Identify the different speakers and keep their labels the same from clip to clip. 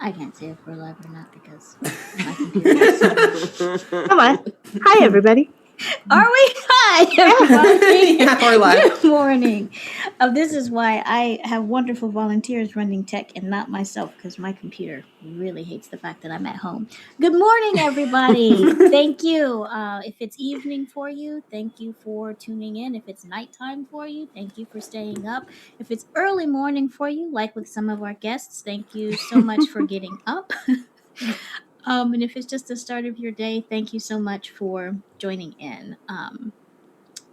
Speaker 1: I can't say if we're live or not because my computer is
Speaker 2: Come on. Hi, everybody.
Speaker 1: Are we? Hi, everybody.
Speaker 3: Yeah, we're live.
Speaker 1: Good morning. This is why I have wonderful volunteers running tech and not myself because my computer really hates the fact that I'm at home. Good morning, everybody. Thank you. If it's evening for you, thank you for tuning in. If it's nighttime for you, thank you for staying up. If it's early morning for you, like with some of our guests, thank you so much for getting up. And if it's just the start of your day, thank you so much for joining in.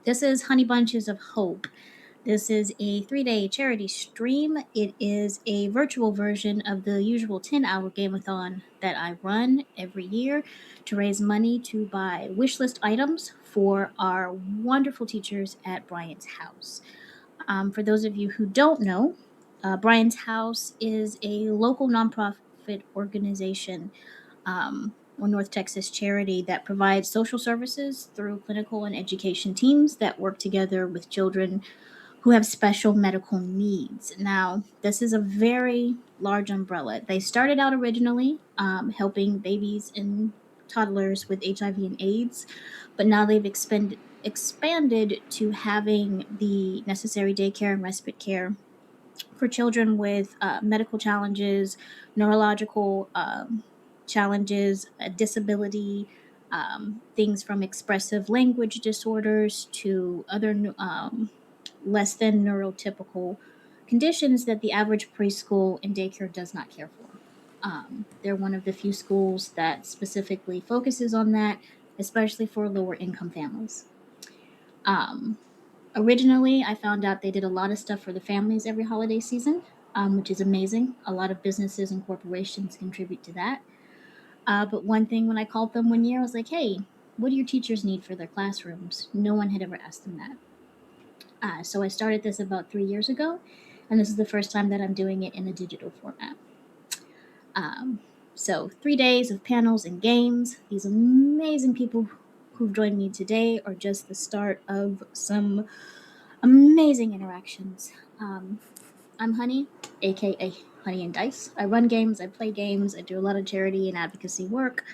Speaker 1: This is Honey Bunches of Hope. This is a 3-day charity stream. It is a virtual version of the usual 10-hour game-a-thon that I run every year to raise money to buy wish list items for our wonderful teachers at Brian's House. For those of you who don't know, Brian's House is a local nonprofit organization or North Texas charity that provides social services through clinical and education teams that work together with children who have special medical needs. Now, this is a very large umbrella. They started out originally helping babies and toddlers with HIV and AIDS, but now they've expanded to having the necessary daycare and respite care for children with medical challenges, neurological challenges, disability, things from expressive language disorders to other less than neurotypical conditions that the average preschool and daycare does not care for. They're one of the few schools that specifically focuses on that, especially for lower income families. Originally, I found out they did a lot of stuff for the families every holiday season, which is amazing. A lot of businesses and corporations contribute to that. But one thing when I called them one year, I was like, hey, what do your teachers need for their classrooms? No one had ever asked them that. So I started this about 3 years ago, and this is the first time that I'm doing it in a digital format. So 3 days of panels and games. These amazing people who've joined me today are just the start of some amazing interactions. I'm Honey, aka Honey and Dice. I run games, I play games, I do a lot of charity and advocacy work.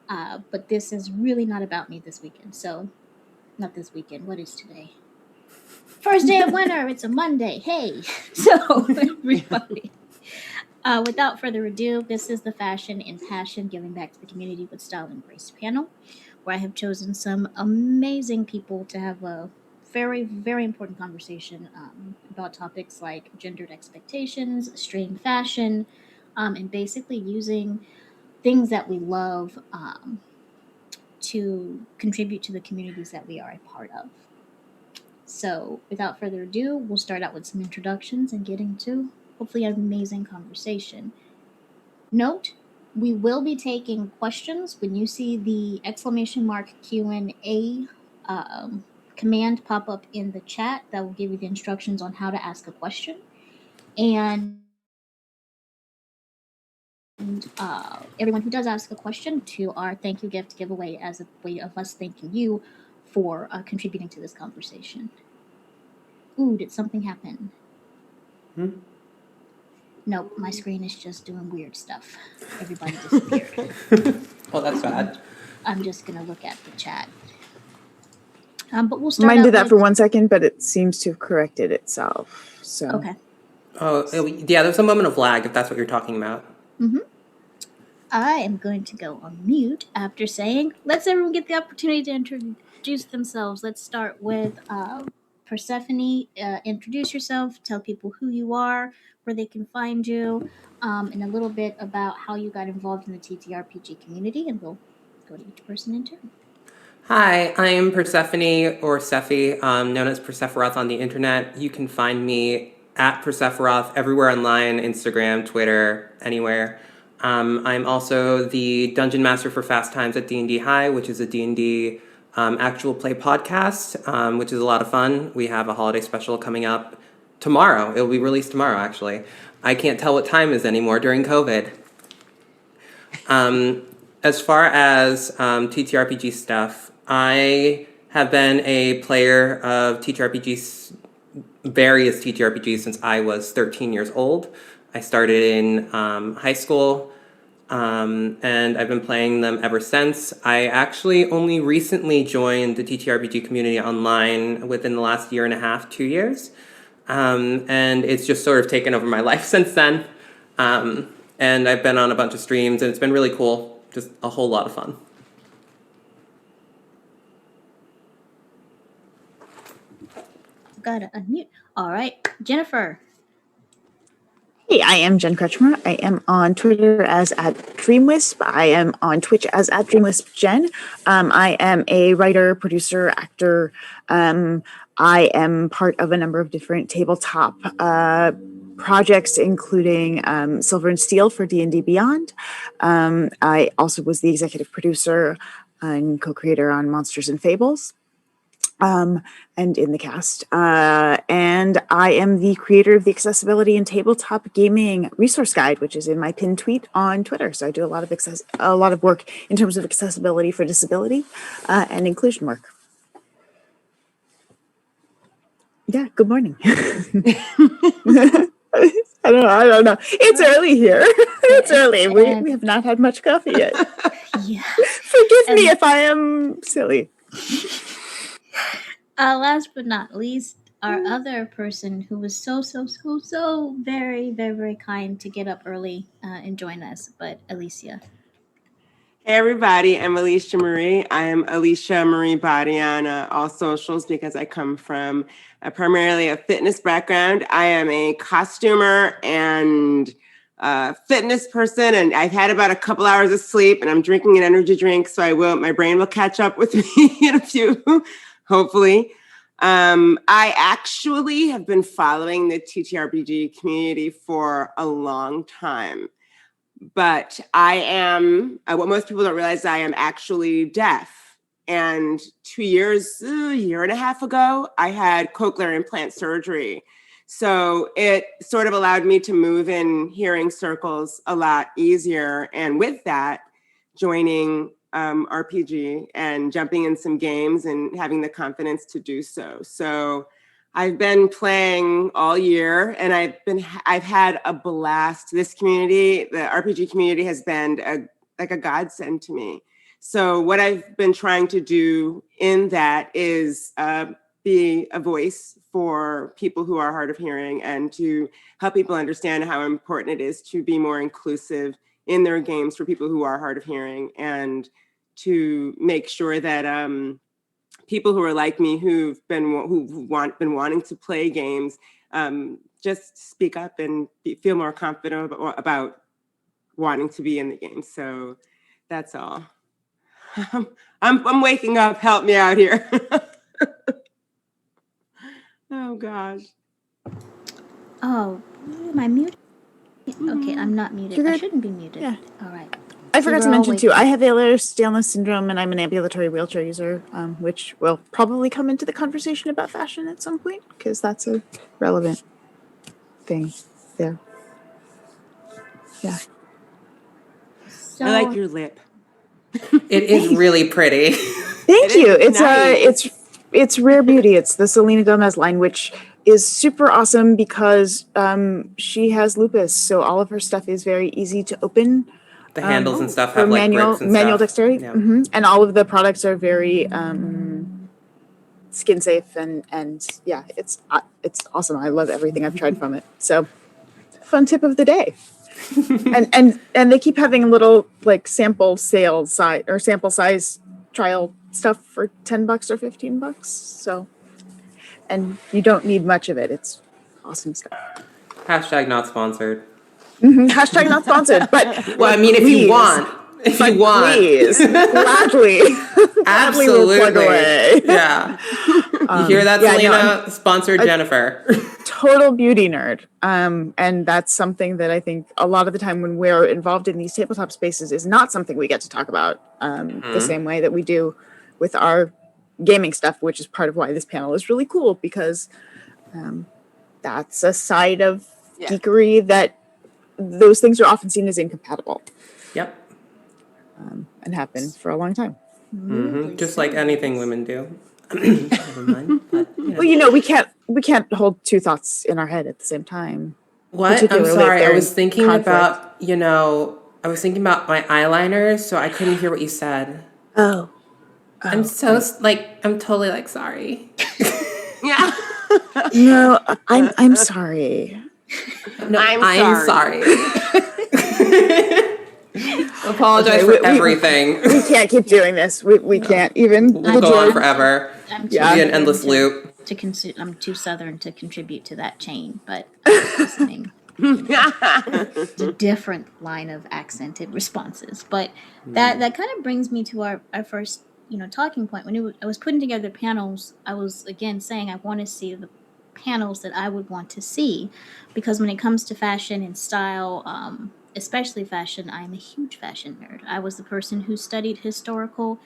Speaker 1: But this is really not about me this weekend. So, not this weekend. What is today? First day of winter. It's a Monday. Hey. So, everybody. Without further ado, this is the Fashion and Passion Giving Back to the Community with Style and Grace panel, where I have chosen some amazing people to have a very, very important conversation about topics like gendered expectations, stream fashion, and basically using things that we love to contribute to the communities that we are a part of. So, without further ado, we'll start out with some introductions and get into hopefully an amazing conversation. Note, we will be taking questions. When you see the exclamation mark Q&A command pop up in the chat, that will give you the instructions on how to ask a question. And everyone who does ask a question to our thank you gift giveaway as a way of us thanking you for contributing to this conversation. Ooh, did something happen? Nope, my screen is just doing weird stuff. Everybody disappeared.
Speaker 3: Well, that's bad.
Speaker 1: I'm just going to look at the chat. But we'll start
Speaker 2: Mine
Speaker 1: out
Speaker 2: did that
Speaker 1: with...
Speaker 2: for 1 second, but it seems to have corrected itself. So
Speaker 1: Okay.
Speaker 3: Oh, yeah, there's a moment of lag if that's what you're talking about.
Speaker 1: Mm-hmm. I am going to go on mute after saying, let's everyone get the opportunity to introduce themselves. Let's start with Persephone. Introduce yourself, tell people who you are, where they can find you, and a little bit about how you got involved in the TTRPG community, and we'll go to each person in turn.
Speaker 3: Hi, I'm Persephone, or Sephi, known as Persephorath on the internet. You can find me at Persephorath everywhere online, Instagram, Twitter, anywhere. I'm also the Dungeon Master for Fast Times at D&D High, which is a D&D actual play podcast, which is a lot of fun. We have a holiday special coming up tomorrow. It will be released tomorrow, actually. I can't tell what time is anymore during COVID. As far as TTRPG stuff, I have been a player of TTRPGs, various TTRPGs, since I was 13 years old. I started in high school, and I've been playing them ever since. I actually only recently joined the TTRPG community online within the last year and a half, 2 years. And it's just sort of taken over my life since then. And I've been on a bunch of streams, and it's been really cool. Just a whole lot of fun.
Speaker 1: Gotta unmute. All right, Jennifer.
Speaker 2: Hey, I am Jen Kretchmer. I am on Twitter as @DreamWisp. I am on Twitch as @DreamWispJen. I am a writer, producer, actor. I am part of a number of different tabletop projects, including Silver and Steel for D&D Beyond. I also was the executive producer and co-creator on Monsters and Fables. And in the cast. And I am the creator of the Accessibility and Tabletop Gaming Resource Guide, which is in my pinned tweet on Twitter. So I do a lot of work in terms of accessibility for disability and inclusion work. Yeah, good morning. I don't know. It's early here. It's early. We have not had much coffee yet.
Speaker 1: Yeah.
Speaker 2: Forgive me if I am silly.
Speaker 1: Last but not least, our other person who was so very, very, very kind to get up early and join us, but Alicia.
Speaker 4: Hey everybody, I'm Alicia Marie. I am Alicia Marie Body on all socials because I come from primarily a fitness background. I am a costumer and fitness person, and I've had about a couple hours of sleep, and I'm drinking an energy drink, so my brain will catch up with me in a few, hopefully. I actually have been following the TTRPG community for a long time. But I am, what most people don't realize, I am actually deaf. And a year and a half ago, I had cochlear implant surgery. So it sort of allowed me to move in hearing circles a lot easier. And with that, joining RPG and jumping in some games and having the confidence to do so. So I've been playing all year, and I've had a blast. This community, the RPG community, has been like a godsend to me. So what I've been trying to do in that is be a voice for people who are hard of hearing and to help people understand how important it is to be more inclusive in their games for people who are hard of hearing, and to make sure that people who are like me who've been wanting to play games just speak up and feel more confident about wanting to be in the game. So that's all. I'm waking up. Help me out here. Oh gosh.
Speaker 1: Oh, am I muted? Okay, I'm not muted. I shouldn't be muted.
Speaker 2: Yeah.
Speaker 1: All right.
Speaker 2: I forgot to mention too, I have Ehlers-Danlos syndrome, and I'm an ambulatory wheelchair user, which will probably come into the conversation about fashion at some point, because that's a relevant thing there. Yeah.
Speaker 1: So,
Speaker 4: I like your lip.
Speaker 3: It is really pretty.
Speaker 2: Thank you. It's rare beauty. It's the Selena Gomez line, which is super awesome because she has lupus, so all of her stuff is very easy to open.
Speaker 3: The handles and stuff
Speaker 2: For
Speaker 3: have like grips and
Speaker 2: manual
Speaker 3: stuff.
Speaker 2: dexterity.
Speaker 3: Yeah.
Speaker 2: Mm-hmm. And all of the products are very skin safe, and yeah, it's awesome. I love everything I've tried from it. So, fun tip of the day. and they keep having little like sample size trial stuff for $10 or $15. So, and you don't need much of it. It's awesome stuff.
Speaker 3: Hashtag not sponsored.
Speaker 2: Mm-hmm. Hashtag not sponsored, but
Speaker 3: Well, I mean, if you want,
Speaker 2: please, gladly
Speaker 3: absolutely,
Speaker 2: we'll plug away.
Speaker 3: Yeah. You hear that, Selena? Sponsored Jennifer.
Speaker 2: Total beauty nerd. And that's something that I think a lot of the time when we're involved in these tabletop spaces is not something we get to talk about the same way that we do with our gaming stuff, which is part of why this panel is really cool, because that's a side of geekery that those things are often seen as incompatible.
Speaker 3: Yep.
Speaker 2: And have been for a long time.
Speaker 3: Mm-hmm. Just like anything women do. Never mind. But,
Speaker 2: Well, we can't hold two thoughts in our head at the same time.
Speaker 3: What? I'm
Speaker 2: particularly if
Speaker 3: sorry. I
Speaker 2: they're
Speaker 3: was
Speaker 2: in
Speaker 3: thinking
Speaker 2: conflict.
Speaker 3: about, I was thinking about my eyeliner, so I couldn't hear what you said.
Speaker 2: Oh.
Speaker 3: I'm so,
Speaker 2: right.
Speaker 3: I'm totally, sorry.
Speaker 4: Yeah.
Speaker 2: No, I'm sorry.
Speaker 3: No,
Speaker 4: I'm
Speaker 3: sorry. Apologize
Speaker 2: Okay,
Speaker 3: for everything.
Speaker 2: we can't keep doing this. We can't even
Speaker 3: We'll go on forever.
Speaker 1: I'm
Speaker 3: It'll be an endless loop.
Speaker 1: I'm too southern to contribute to that chain, but I was listening. It's a different line of accented responses, but that kind of brings me to our first talking point. When I was putting together panels, I was again saying I want to see the panels that I would want to see, because when it comes to fashion and style, especially fashion, I'm a huge fashion nerd. I was the person who studied historical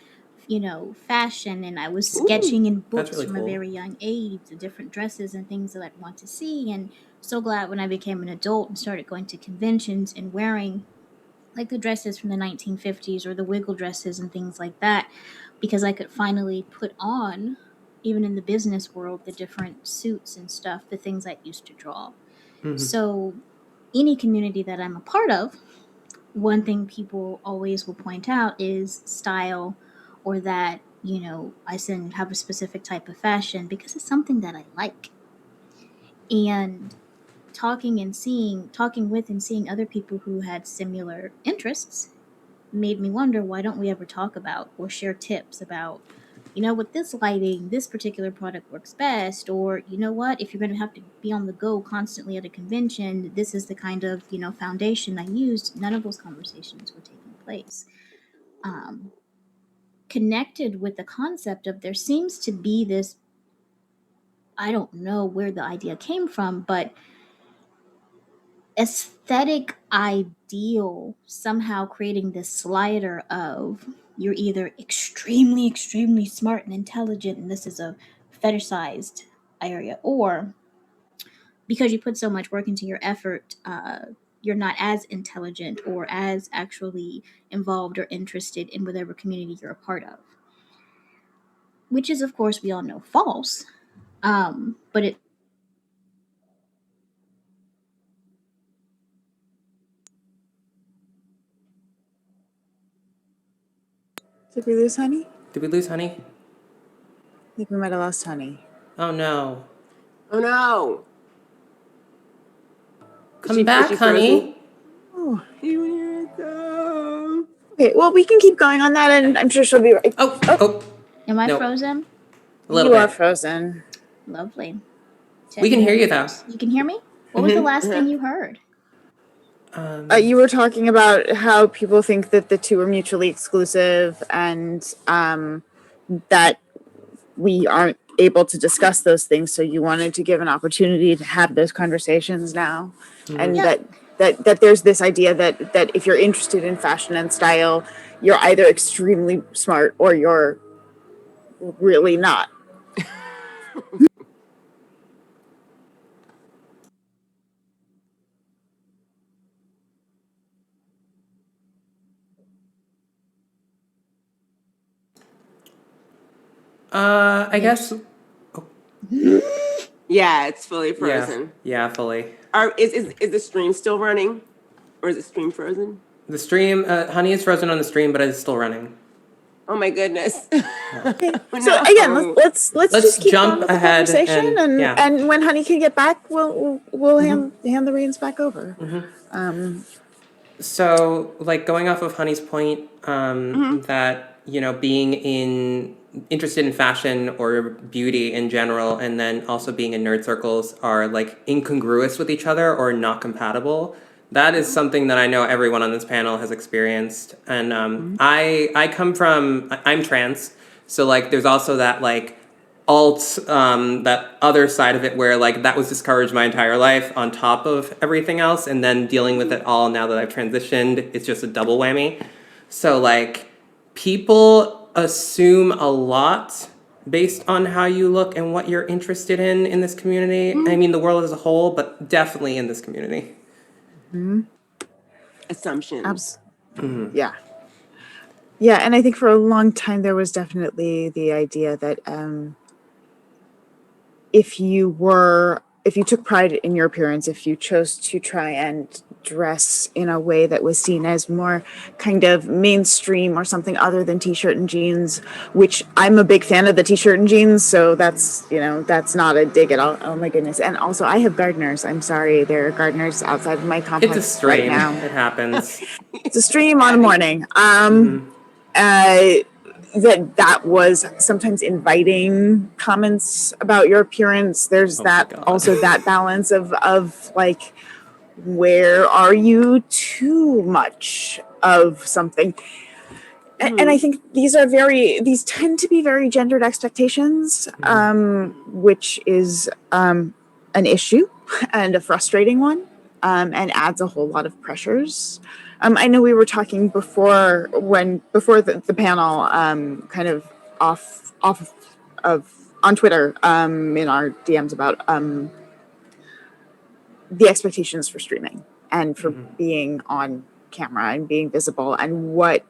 Speaker 1: fashion, and I was sketching in
Speaker 3: That's
Speaker 1: books
Speaker 3: really
Speaker 1: from a
Speaker 3: cool.
Speaker 1: very young age, the different dresses and things that I'd want to see. And so glad when I became an adult and started going to conventions and wearing like the dresses from the 1950s or the wiggle dresses and things like that, because I could finally put on, even in the business world, the different suits and stuff, the things I used to draw. So, any community that I'm a part of, one thing people always will point out is style, or that I have a specific type of fashion because it's something that I like. And talking with and seeing other people who had similar interests made me wonder, why don't we ever talk about or share tips about, with this lighting, this particular product works best, or what, if you're going to have to be on the go constantly at a convention, this is the kind of foundation I used. None of those conversations were taking place. um, Connected with the concept of, there seems to be this, I don't know where the idea came from, but aesthetic ideal somehow creating this slider of, you're either extremely, extremely smart and intelligent, and this is a fetishized area, or because you put so much work into your effort, you're not as intelligent or as actually involved or interested in whatever community you're a part of, which is, of course, we all know false. But it
Speaker 2: Did we lose Honey?
Speaker 3: Did we lose Honey?
Speaker 2: I think we might have lost Honey.
Speaker 3: Oh no.
Speaker 4: Oh no.
Speaker 3: Come back, Honey.
Speaker 2: Oh.
Speaker 4: You hear it though.
Speaker 2: Okay, well, we can keep going on that, and I'm sure she'll be right.
Speaker 3: Oh.
Speaker 1: Am I
Speaker 3: Nope.
Speaker 1: frozen?
Speaker 3: A little
Speaker 2: You
Speaker 3: bit.
Speaker 2: are frozen.
Speaker 1: Lovely.
Speaker 3: We can hear you though.
Speaker 1: You can hear me? What was the last thing you heard?
Speaker 2: You were talking about how people think that the two are mutually exclusive, and that we aren't able to discuss those things. So you wanted to give an opportunity to have those conversations now, and
Speaker 1: Yeah.
Speaker 2: that there's this idea that if you're interested in fashion and style, you're either extremely smart or you're really not.
Speaker 3: I guess.
Speaker 4: Yeah, it's fully frozen.
Speaker 3: Yeah, fully.
Speaker 4: Is the stream still running? Or is the stream frozen?
Speaker 3: The stream, Honey is frozen on the stream, but it's still running.
Speaker 4: Oh my goodness.
Speaker 2: Okay. So again, let's just keep
Speaker 3: jump
Speaker 2: on with the
Speaker 3: ahead
Speaker 2: conversation,
Speaker 3: and
Speaker 2: and when Honey can get back, we'll hand the reins back over.
Speaker 3: So, going off of Honey's point, that being interested in fashion or beauty in general, and then also being in nerd circles are incongruous with each other or not compatible. That is something that I know everyone on this panel has experienced, and I come from, I'm trans, so there's also that that other side of it where that was discouraged my entire life on top of everything else, and then dealing with it all now that I've transitioned, it's just a double whammy. So people assume a lot based on how you look and what you're interested in this community. I mean, the world as a whole, but definitely in this community.
Speaker 4: Assumptions.
Speaker 2: Yeah. Yeah, and I think for a long time there was definitely the idea that if if you took pride in your appearance, if you chose to try and dress in a way that was seen as more kind of mainstream or something other than t-shirt and jeans, which I'm a big fan of the t-shirt and jeans, so that's, that's not a dig at all. Oh my goodness. And also I have gardeners. I'm sorry, there are gardeners outside of my complex
Speaker 3: It's a stream.
Speaker 2: right now.
Speaker 3: It happens.
Speaker 2: It's a stream on a morning. That was sometimes inviting comments about your appearance. There's that also that balance of like, where are you too much of something? And I think these tend to be very gendered expectations, which is an issue and a frustrating one, and adds a whole lot of pressures. I know we were talking before the panel, kind of off of on Twitter, in our DMs about the expectations for streaming and for being on camera and being visible, and what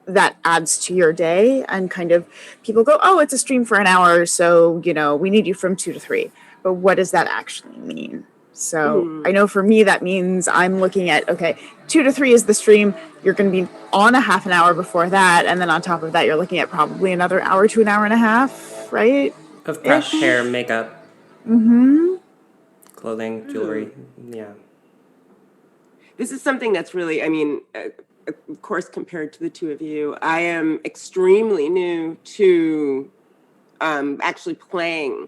Speaker 2: that adds to your day. And kind of people go, oh, it's a stream for an hour, so we need you from 2 to 3, but what does that actually mean? So I know for me that means I'm looking at, okay, 2 to 3 is the stream. You're going to be on a half an hour before that, and then on top of that you're looking at probably another hour to an hour and a half, right?
Speaker 3: Of prep, hair, makeup, clothing, jewelry. Yeah.
Speaker 4: This is something that's really, of course, compared to the two of you, I am extremely new to actually playing,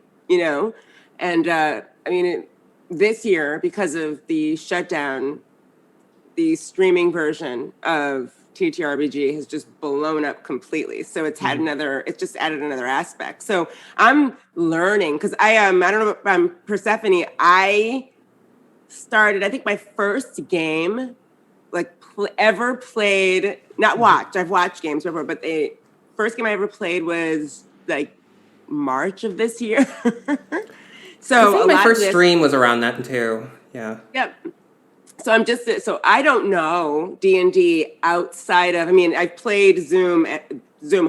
Speaker 4: and this year, because of the shutdown, the streaming version of TTRPG has just blown up completely. So it's had it's just added another aspect. So I'm learning, because I don't know if I'm Persephone. I started, I think my first game, like ever played, not watched, I've watched games before, but the first game I ever played was like March of this year. So
Speaker 3: I think my first stream was around that too. Yeah.
Speaker 4: Yep. So I don't know D&D outside of, I've played Zoom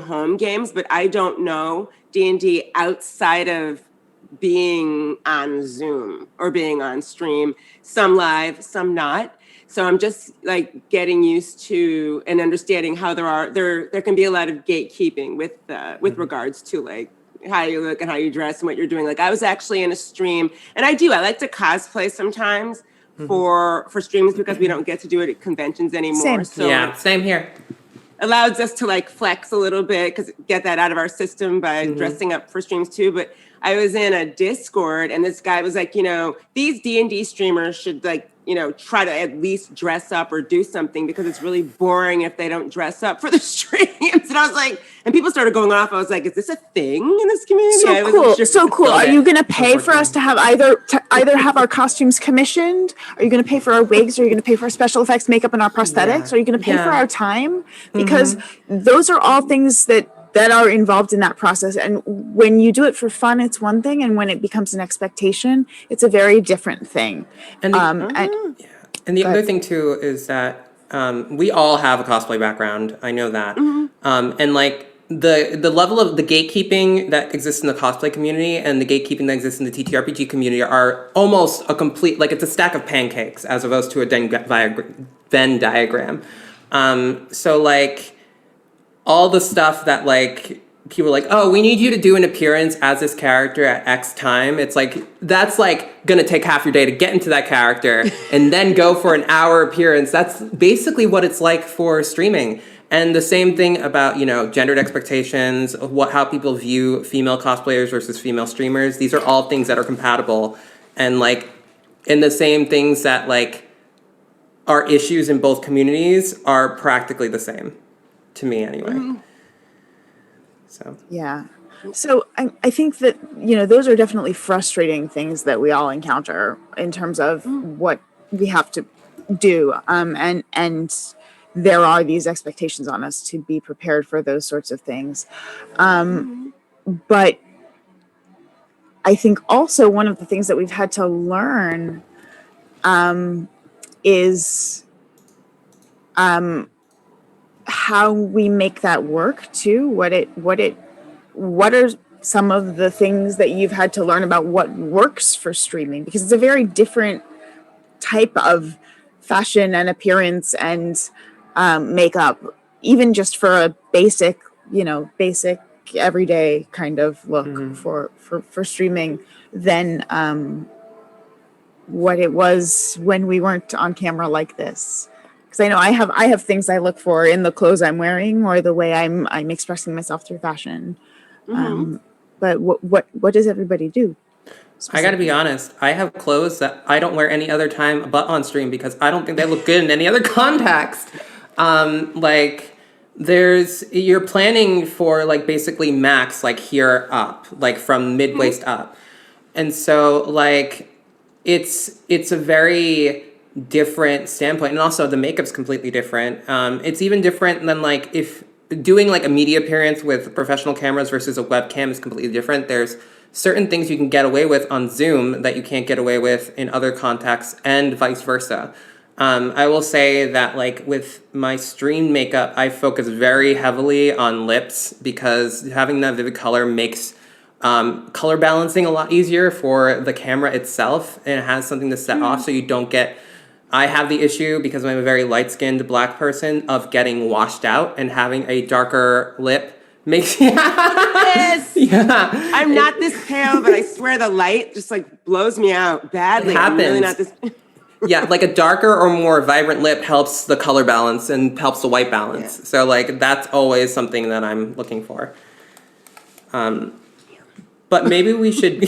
Speaker 4: home games, but I don't know D&D outside of being on Zoom or being on stream, some live, some not. So I'm just like getting used to and understanding how there can be a lot of gatekeeping with regards to like how you look and how you dress and what you're doing. Like I was actually in a stream, and I like to cosplay sometimes for streams, because we don't get to do it at conventions anymore.
Speaker 2: Same.
Speaker 4: So
Speaker 3: yeah, same here.
Speaker 4: Allows us to like flex a little bit, because get that out of our system by dressing up for streams too. But I was in a Discord, and this guy was like, these D&D streamers should like, try to at least dress up or do something, because it's really boring if they don't dress up for the streams. And I was like, and people started going off. I was like, is this a thing in this community?
Speaker 2: So cool. Are you going to pay for us to have either have our costumes commissioned? Are you going to pay for our wigs? Are you going to pay for our special effects, makeup, and our prosthetics?
Speaker 3: Yeah.
Speaker 2: Are you going to pay for our time? Because those are all things that are involved in that process. And when you do it for fun, it's one thing. And when it becomes an expectation, it's a very different thing.
Speaker 3: And the other thing too is that we all have a cosplay background. I know that. And like the level of the gatekeeping that exists in the cosplay community and the gatekeeping that exists in the TTRPG community are almost a complete, like it's a stack of pancakes as opposed to a Venn diagram. So like all the stuff that like people are like, oh, we need you to do an appearance as this character at X time. It's like, that's like gonna take half your day to get into that character and then go for an hour appearance. That's basically what it's like for streaming. And the same thing about, gendered expectations, how people view female cosplayers versus female streamers. These are all things that are compatible. And like, in the same things that like are issues in both communities are practically the same, to me anyway. So
Speaker 2: yeah. So I think that, those are definitely frustrating things that we all encounter in terms of what we have to do. And there are these expectations on us to be prepared for those sorts of things. But I think also one of the things that we've had to learn is how we make that work too. What some of the things that you've had to learn about what works for streaming, because it's a very different type of fashion and appearance and makeup, even just for a basic, basic everyday kind of look for streaming than what it was when we weren't on camera like this. Because I know I have things I look for in the clothes I'm wearing or the way I'm expressing myself through fashion. But what does everybody do?
Speaker 3: I gotta be honest, I have clothes that I don't wear any other time but on stream because I don't think they look good in any other context. Like, you're planning for like basically max, like here up, like from mid waist up. And so like it's a very different standpoint, and also the makeup's completely different. It's even different than like if doing like a media appearance with professional cameras versus a webcam is completely different. There's certain things you can get away with on Zoom that you can't get away with in other contexts, and vice versa. I will say that like with my stream makeup, I focus very heavily on lips because having that vivid color makes color balancing a lot easier for the camera itself, and it has something to set off so you don't get. I have the issue because I'm a very light-skinned black person of getting washed out, and having a darker lip makes
Speaker 4: Yes.
Speaker 3: yeah.
Speaker 4: I'm not this pale, but I swear the light just like blows me out badly.
Speaker 3: It
Speaker 4: I'm really not
Speaker 3: happens.
Speaker 4: this.
Speaker 3: Yeah, like a darker or more vibrant lip helps the color balance and helps the white balance.
Speaker 4: Yeah.
Speaker 3: So like that's always something that I'm looking for. But maybe we should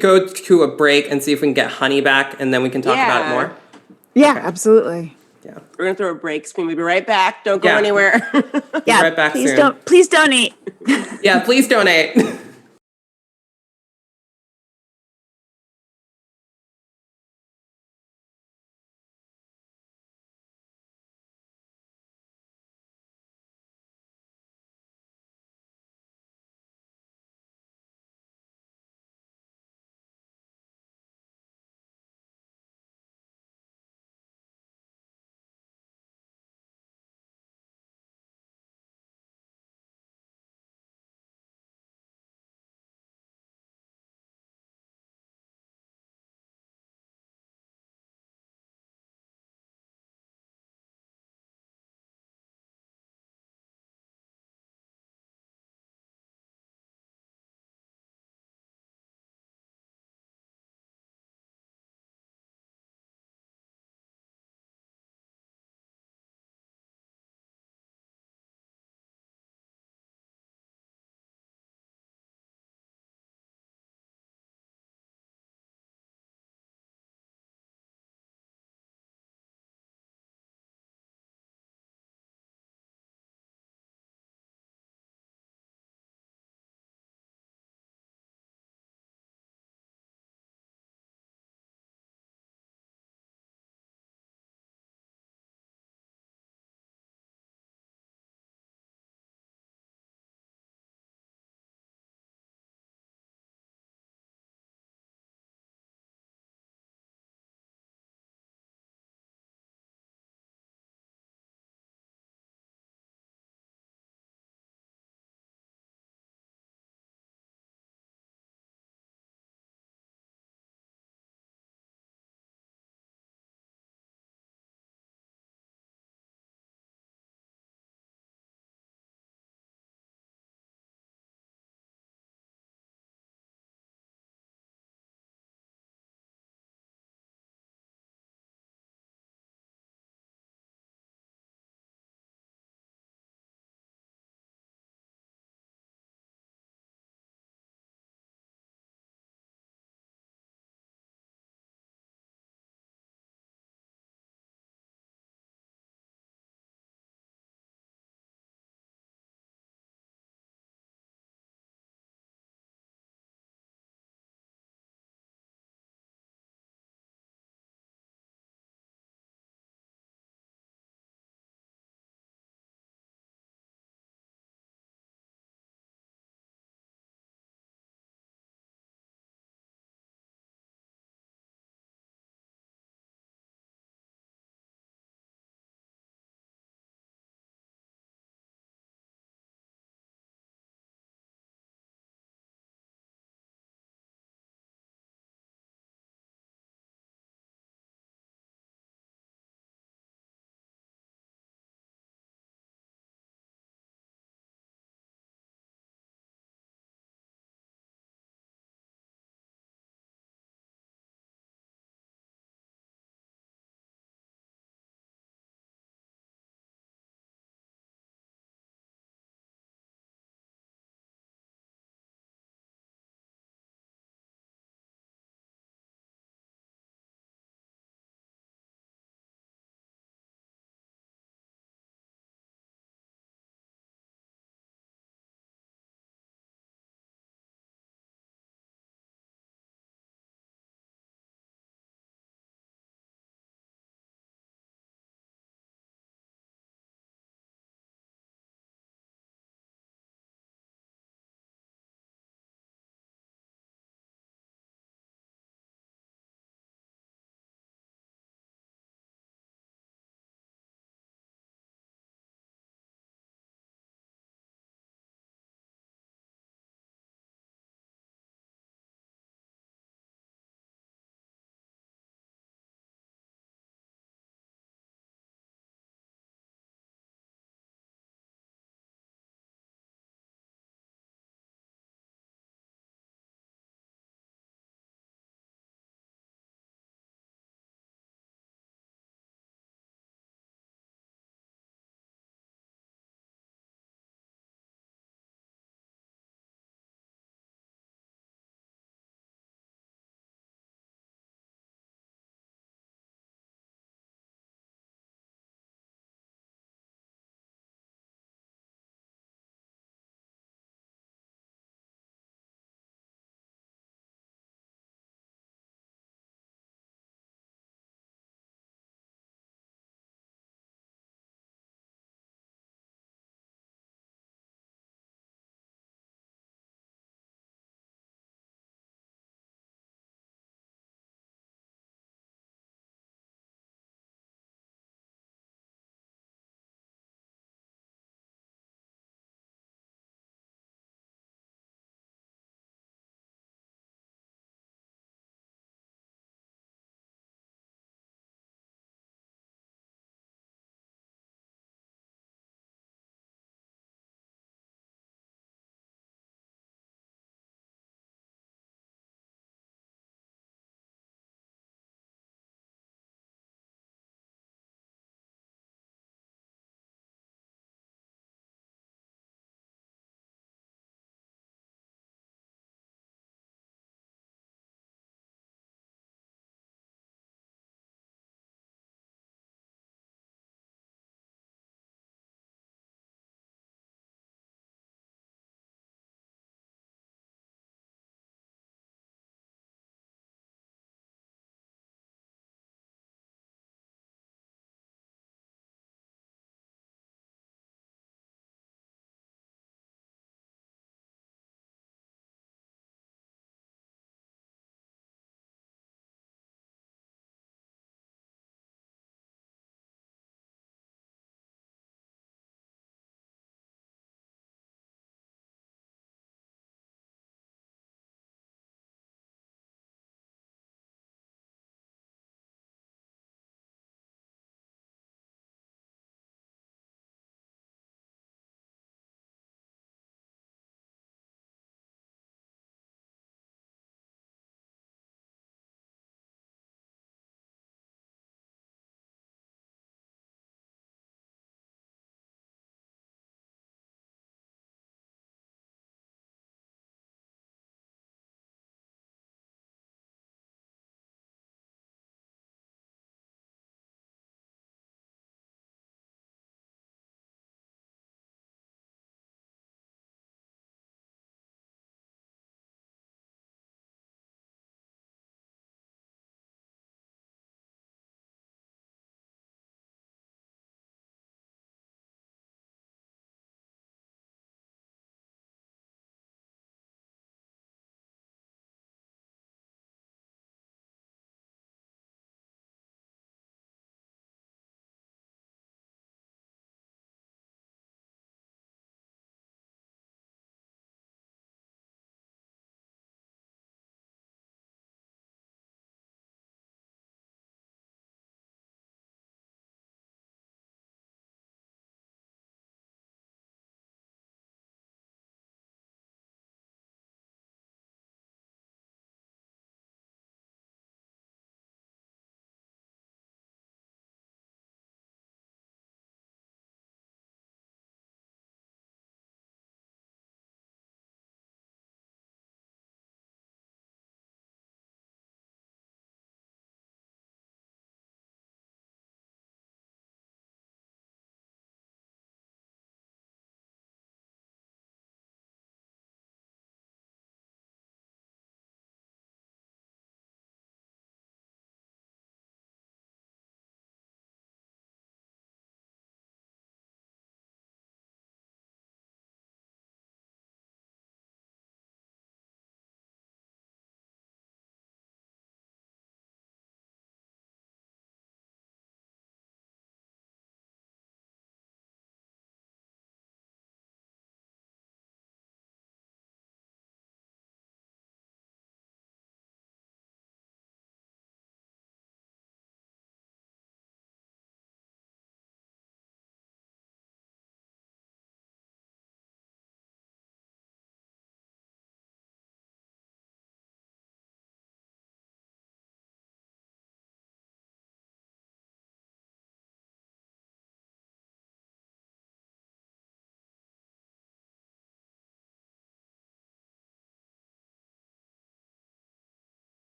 Speaker 3: go to a break and see if we can get Honey back, and then we can talk about it
Speaker 4: Yeah.
Speaker 3: more.
Speaker 2: Yeah,
Speaker 3: Okay.
Speaker 2: absolutely.
Speaker 3: Yeah.
Speaker 4: We're gonna throw a break screen. We'll be right back. Don't go
Speaker 3: Yeah.
Speaker 4: anywhere.
Speaker 3: Be right back
Speaker 2: please
Speaker 3: soon.
Speaker 2: please donate.
Speaker 3: Yeah, please donate.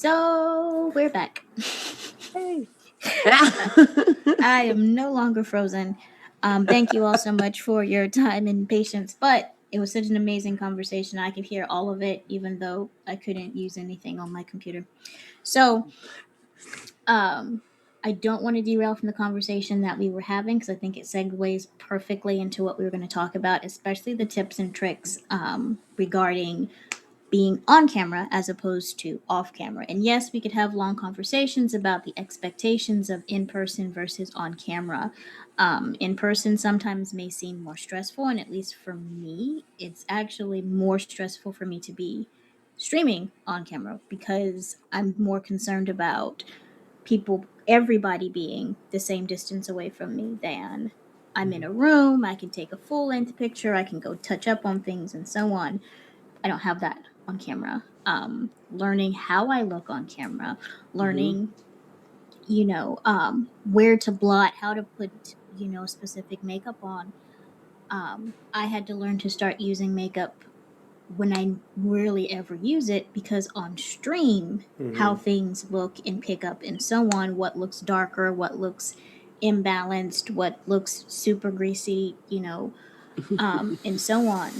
Speaker 1: So we're back.
Speaker 2: Hey.
Speaker 1: I am no longer frozen. Thank you all so much for your time and patience. But it was such an amazing conversation. I could hear all of it, even though I couldn't use anything on my computer. So, I don't want to derail from the conversation that we were having because I think it segues perfectly into what we were going to talk about, especially the tips and tricks regarding being on camera as opposed to off camera. And yes, we could have long conversations about the expectations of in person versus on camera. In person sometimes may seem more stressful, and at least for me, it's actually more stressful for me to be streaming on camera because I'm more concerned about everybody being the same distance away from me than I'm in a room. I can take a full length picture, I can go touch up on things, and so on. I don't have that on camera. Learning how I look on camera, learning, where to blot, how to put, specific makeup on. I had to learn to start using makeup when I rarely ever use it because on stream, how things look and pick up and so on, what looks darker, what looks imbalanced, what looks super greasy, and so on.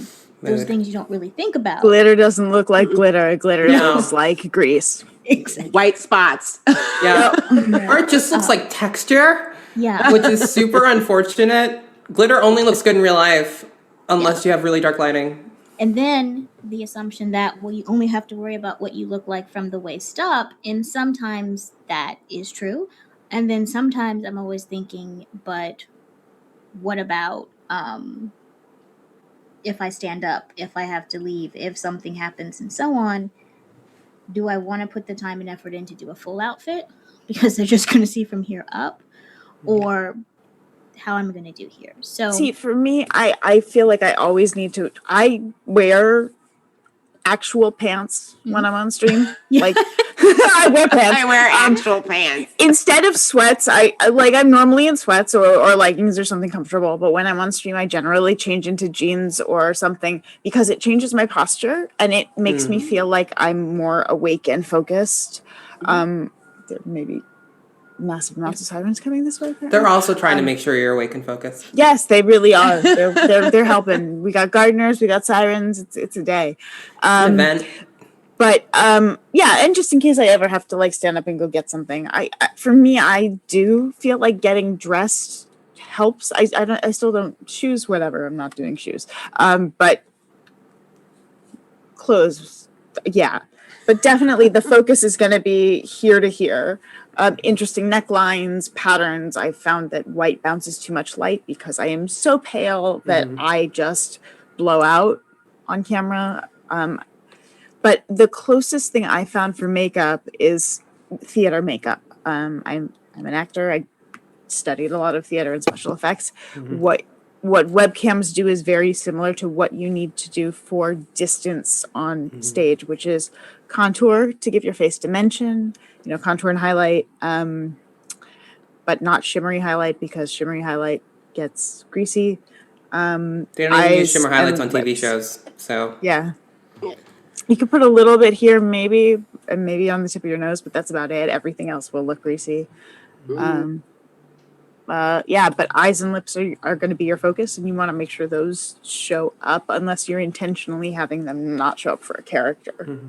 Speaker 1: Those
Speaker 3: Mood.
Speaker 1: things you don't really think about.
Speaker 2: Glitter doesn't look like glitter. Glitter
Speaker 3: No.
Speaker 2: looks like grease.
Speaker 1: Exactly.
Speaker 4: White spots.
Speaker 3: Yeah.
Speaker 1: Yeah.
Speaker 3: Or it just looks like texture,
Speaker 1: Yeah.
Speaker 3: which is super unfortunate. Glitter only looks good in real life unless you have really dark lighting.
Speaker 1: And then the assumption that, well, you only have to worry about what you look like from the waist up. And sometimes that is true. And then sometimes I'm always thinking, but what about if I stand up, if I have to leave, if something happens, and so on? Do I want to put the time and effort in to do a full outfit because they're just going to see from here up, or how I'm going to do here? So
Speaker 2: See, for me, I feel like I always need to. I wear actual pants when I'm on stream.
Speaker 1: Yeah.
Speaker 2: Like I wear pants.
Speaker 4: I wear actual pants.
Speaker 2: Instead of sweats, I'm normally in sweats or leggings or something comfortable. But when I'm on stream, I generally change into jeans or something because it changes my posture and it makes me feel like I'm more awake and focused. There may be massive amounts of sirens coming this way. Apparently.
Speaker 3: They're also trying to make sure you're awake and focused.
Speaker 2: Yes, they really are. They're helping. We got gardeners, we got sirens. It's a day.
Speaker 3: It's an event.
Speaker 2: But yeah, and just in case I ever have to like stand up and go get something, for me, I do feel like getting dressed helps. I still don't shoes, whatever. I'm not doing shoes. But clothes, yeah. But definitely the focus is going to be here to here. Interesting necklines, patterns. I found that white bounces too much light because I am so pale that I just blow out on camera. But the closest thing I found for makeup is theater makeup. I'm an actor. I studied a lot of theater and special effects. What webcams do is very similar to what you need to do for distance on stage, which is contour to give your face dimension, contour and highlight, but not shimmery highlight because shimmery highlight gets greasy.
Speaker 3: They don't even use
Speaker 2: Eyes
Speaker 3: shimmer highlights on
Speaker 2: and
Speaker 3: TV
Speaker 2: lips.
Speaker 3: shows. So
Speaker 2: Yeah. You could put a little bit here, maybe, and maybe on the tip of your nose, but that's about it. Everything else will look greasy. Yeah, but eyes and lips are going to be your focus, and you want to make sure those show up unless you're intentionally having them not show up for a character.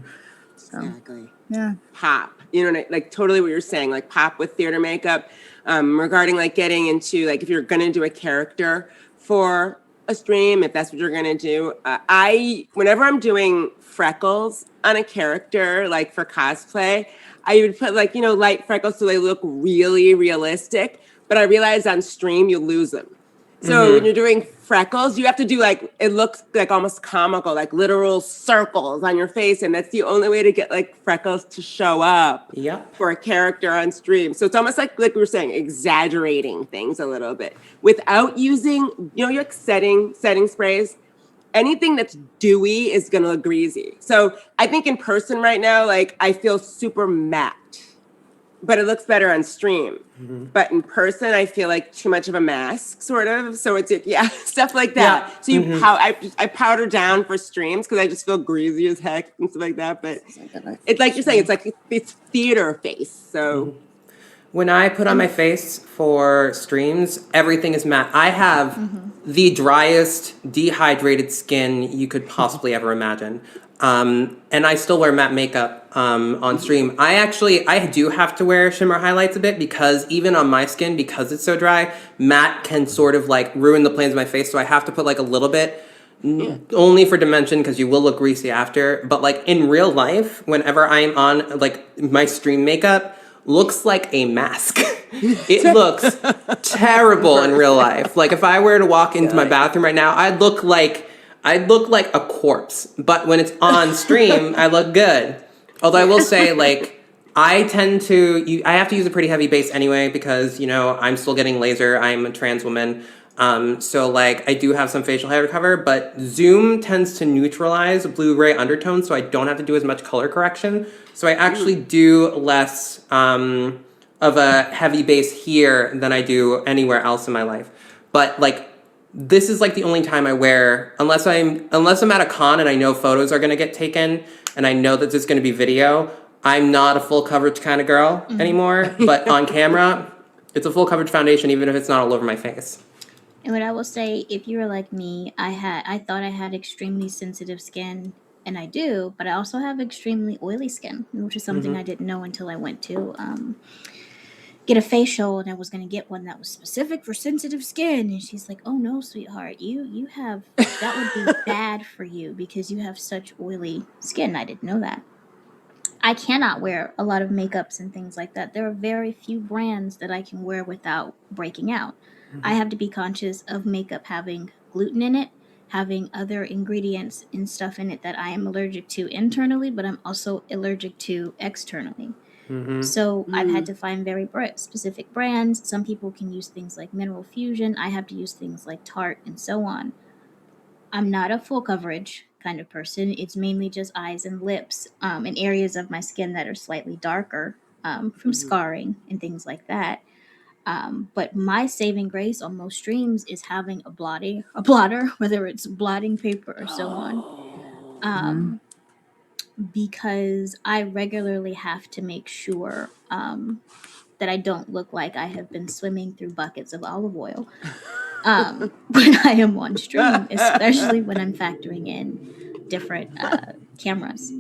Speaker 2: So,
Speaker 4: Exactly.
Speaker 2: yeah.
Speaker 4: Pop. Like totally what you're saying, like pop with theater makeup. Regarding like getting into like if you're gonna do a character for a stream, if that's what you're gonna do, whenever I'm doing freckles on a character, like for cosplay, I would put like light freckles so they look really realistic. But I realized on stream you lose them. So when you're doing freckles, you have to do like, it looks like almost comical, like literal circles on your face. And that's the only way to get like freckles to show up for a character on stream. So it's almost like we were saying, exaggerating things a little bit without using, your setting sprays. Anything that's dewy is going to look greasy. So I think in person right now, like I feel super matte. but it looks better on stream. But in person, I feel like too much of a mask, sort of. So it's stuff like that.
Speaker 3: Yeah.
Speaker 4: So you I powder down for streams because I just feel greasy as heck and stuff like that. But it's like you're saying, it's like this theater face. So
Speaker 3: When I put on my face for streams, everything is matte. I have the driest, dehydrated skin you could possibly ever imagine. And I still wear matte makeup on stream. I do have to wear shimmer highlights a bit because even on my skin, because it's so dry, matte can sort of like ruin the planes of my face. So I have to put like a little bit. Only for dimension because you will look greasy after. But like in real life, whenever I'm on like my stream makeup, looks like a mask. It looks terrible in real life. Like if I were to walk into my bathroom right now, I'd look like a corpse. But when it's on stream, I look good. Although I will say, like, I have to use a pretty heavy base anyway because, you know, I'm still getting laser. I'm a trans woman. So like I do have some facial hair cover, but Zoom tends to neutralize blue-gray undertones, so I don't have to do as much color correction. So I actually do less of a heavy base here than I do anywhere else in my life. But like this is like the only time I wear, unless I'm at a con and I know photos are gonna get taken and I know that there's gonna be video. I'm not a full coverage kind of girl anymore, but on camera, it's a full coverage foundation even if it's not all over my face.
Speaker 1: And what I will say, if you were like me, I thought I had extremely sensitive skin, and I do, but I also have extremely oily skin, which is something I didn't know until I went to get a facial, and I was going to get one that was specific for sensitive skin. And she's like, "Oh no, sweetheart, you have that would be bad for you because you have such oily skin." I didn't know that. I cannot wear a lot of makeups and things like that. There are very few brands that I can wear without breaking out. I have to be conscious of makeup having gluten in it, having other ingredients and stuff in it that I am allergic to internally, but I'm also allergic to externally. So I've had to find very specific brands. Some people can use things like Mineral Fusion. I have to use things like Tarte and so on. I'm not a full coverage kind of person. It's mainly just eyes and lips and areas of my skin that are slightly darker from scarring and things like that. But my saving grace on most streams is having a blotter, whether it's blotting paper or so on, because I regularly have to make sure that I don't look like I have been swimming through buckets of olive oil when I am on stream, especially when I'm factoring in different cameras.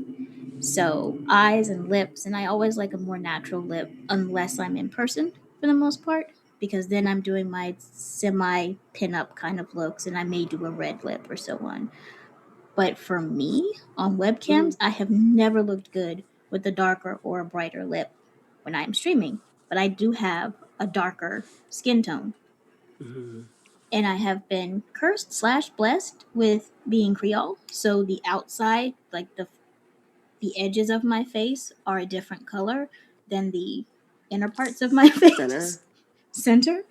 Speaker 1: So eyes and lips, and I always like a more natural lip unless I'm in person for the most part, because then I'm doing my semi pin-up kind of looks and I may do a red lip or so on. But for me, on webcams, I have never looked good with a darker or a brighter lip when I'm streaming. But I do have a darker skin tone. And I have been cursed / blessed with being Creole. So the outside, like the edges of my face are a different color than the inner parts of my face. Center.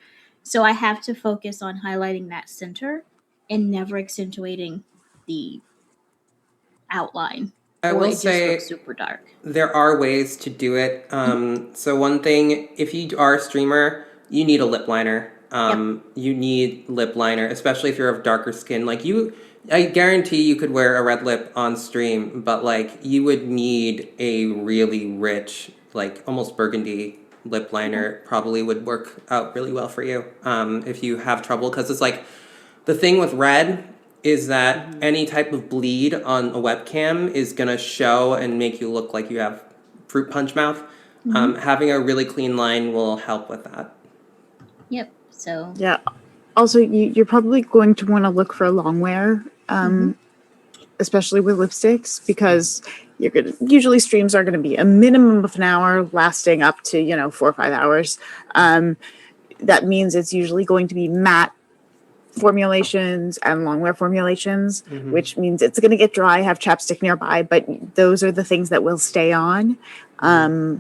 Speaker 1: So I have to focus on highlighting that center and never accentuating the outline.
Speaker 3: I
Speaker 1: or
Speaker 3: will
Speaker 1: it just
Speaker 3: say
Speaker 1: looks super dark.
Speaker 3: there are ways to do it. So one thing, if you are a streamer, you need a lip liner. You need lip liner, especially if you're of darker skin. Like I guarantee you could wear a red lip on stream, but like you would need a really rich, like almost burgundy lip liner. Probably would work out really well for you if you have trouble, because it's like the thing with red is that any type of bleed on a webcam is gonna show and make you look like you have fruit punch mouth. Having a really clean line will help with that.
Speaker 1: Yep. So
Speaker 2: Yeah. Also, you're probably going to want to look for long wear, especially with lipsticks, because usually streams are going to be a minimum of an hour, lasting up to 4 or 5 hours. That means it's usually going to be matte formulations and long wear formulations, which means it's going to get dry, have chapstick nearby, but those are the things that will stay on.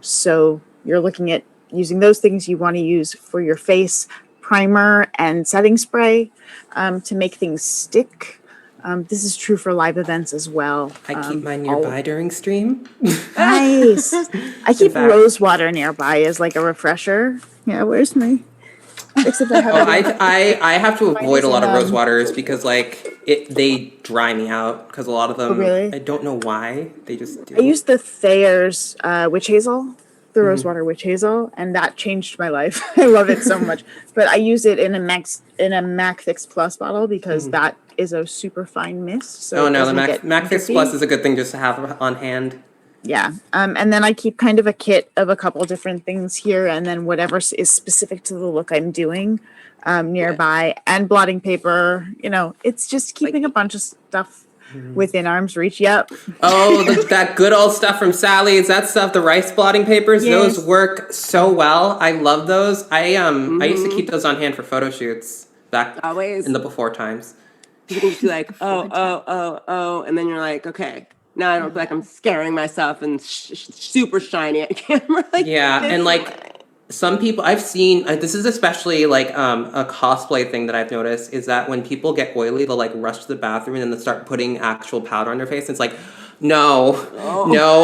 Speaker 2: So you're looking at using those things. You want to use for your face primer and setting spray to make things stick. This is true for live events as well.
Speaker 3: I keep mine nearby during stream.
Speaker 2: Nice. I keep
Speaker 3: fact.
Speaker 2: rose water nearby as like a refresher. Yeah, where's my? Except I have.
Speaker 3: I have to avoid a lot of rose
Speaker 2: in,
Speaker 3: waters because like they dry me out because a lot of them.
Speaker 2: Oh, really?
Speaker 3: I don't know why they just do.
Speaker 2: I used the Thayer's witch hazel, the rosewater witch hazel, and that changed my life. I love it so much. But I use it in a Mac Fix Plus bottle because that is a super fine mist. So
Speaker 3: oh no, the Mac Fix Plus is a good thing just to have on hand.
Speaker 2: Yeah. And then I keep kind of a kit of a couple different things here, and then whatever is specific to the look I'm doing nearby, and blotting paper. You know, it's just keeping a bunch of stuff within arm's reach. Yep.
Speaker 3: Oh, that good old stuff from Sally's. That stuff, the rice blotting papers,
Speaker 2: Yes.
Speaker 3: those work so well. I love those. I used to keep those on hand for photo shoots back
Speaker 4: Always.
Speaker 3: in the before times.
Speaker 4: You can just be like, oh, and then you're like, okay. Now I don't feel like I'm scaring myself and super shiny at camera. Like,
Speaker 3: Yeah, and like some people I've seen, this is especially like a cosplay thing that I've noticed is that when people get oily, they'll like rush to the bathroom and then they'll start putting actual powder on their face. It's like, no,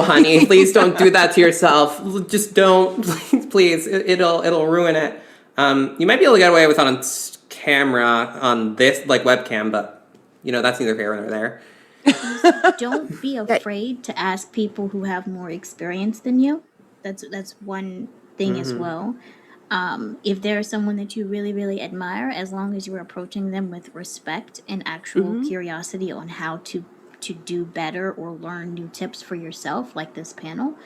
Speaker 3: honey, please don't do that to yourself. Just don't, please. It'll ruin it. You might be able to get away with it on camera on this like webcam, but you know that's neither here nor there.
Speaker 1: Don't be afraid to ask people who have more experience than you. That's one thing as well. If there's someone that you really, really admire, as long as you're approaching them with respect and actual curiosity on how to do better or learn new tips for yourself, like this panel,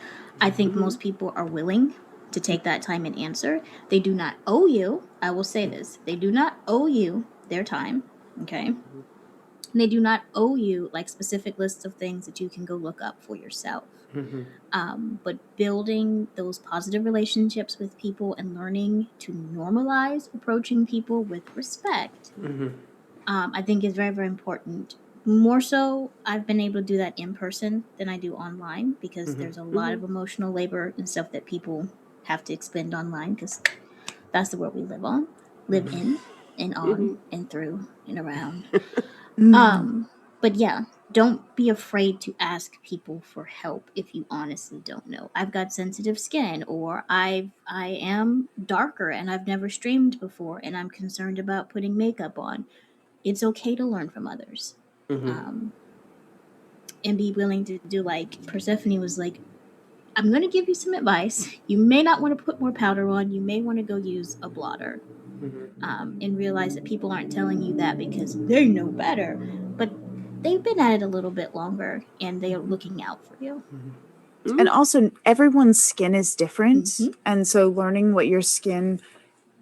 Speaker 1: I think most people are willing to take that time and answer. They do not owe you, I will say this, they do not owe you their time, okay? And they do not owe you like specific lists of things that you can go look up for yourself. But building those positive relationships with people and learning to normalize approaching people with respect, I think is very, very important. More so, I've been able to do that in person than I do online because there's a lot of emotional labor and stuff that people have to expend online because that's the world we live in and on and through and around. But yeah, don't be afraid to ask people for help if you honestly don't know. I've got sensitive skin, or I am darker and I've never streamed before and I'm concerned about putting makeup on. It's okay to learn from others. And be willing to do like Persephone was like, I'm going to give you some advice. You may not want to put more powder on. You may want to go use a blotter. And realize that people aren't telling you that because they know better, but they've been at it a little bit longer and they are looking out for you.
Speaker 2: And also, everyone's skin is different. And so learning what your skin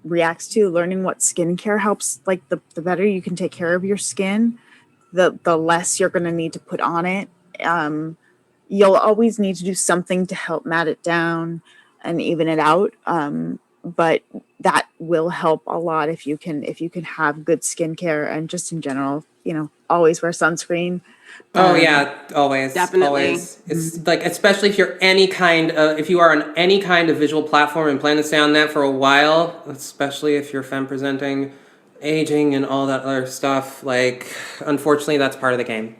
Speaker 2: reacts to, learning what skincare helps, like the better you can take care of your skin, the less you're going to need to put on it. You'll always need to do something to help mat it down and even it out. But that will help a lot if you can have good skincare and just in general, you know, always wear sunscreen.
Speaker 3: Oh yeah, always,
Speaker 4: Definitely.
Speaker 3: always. It's like, especially if you're if you are on any kind of visual platform and plan to stay on that for a while, especially if you're femme presenting, aging and all that other stuff. Like, unfortunately, that's part of the game.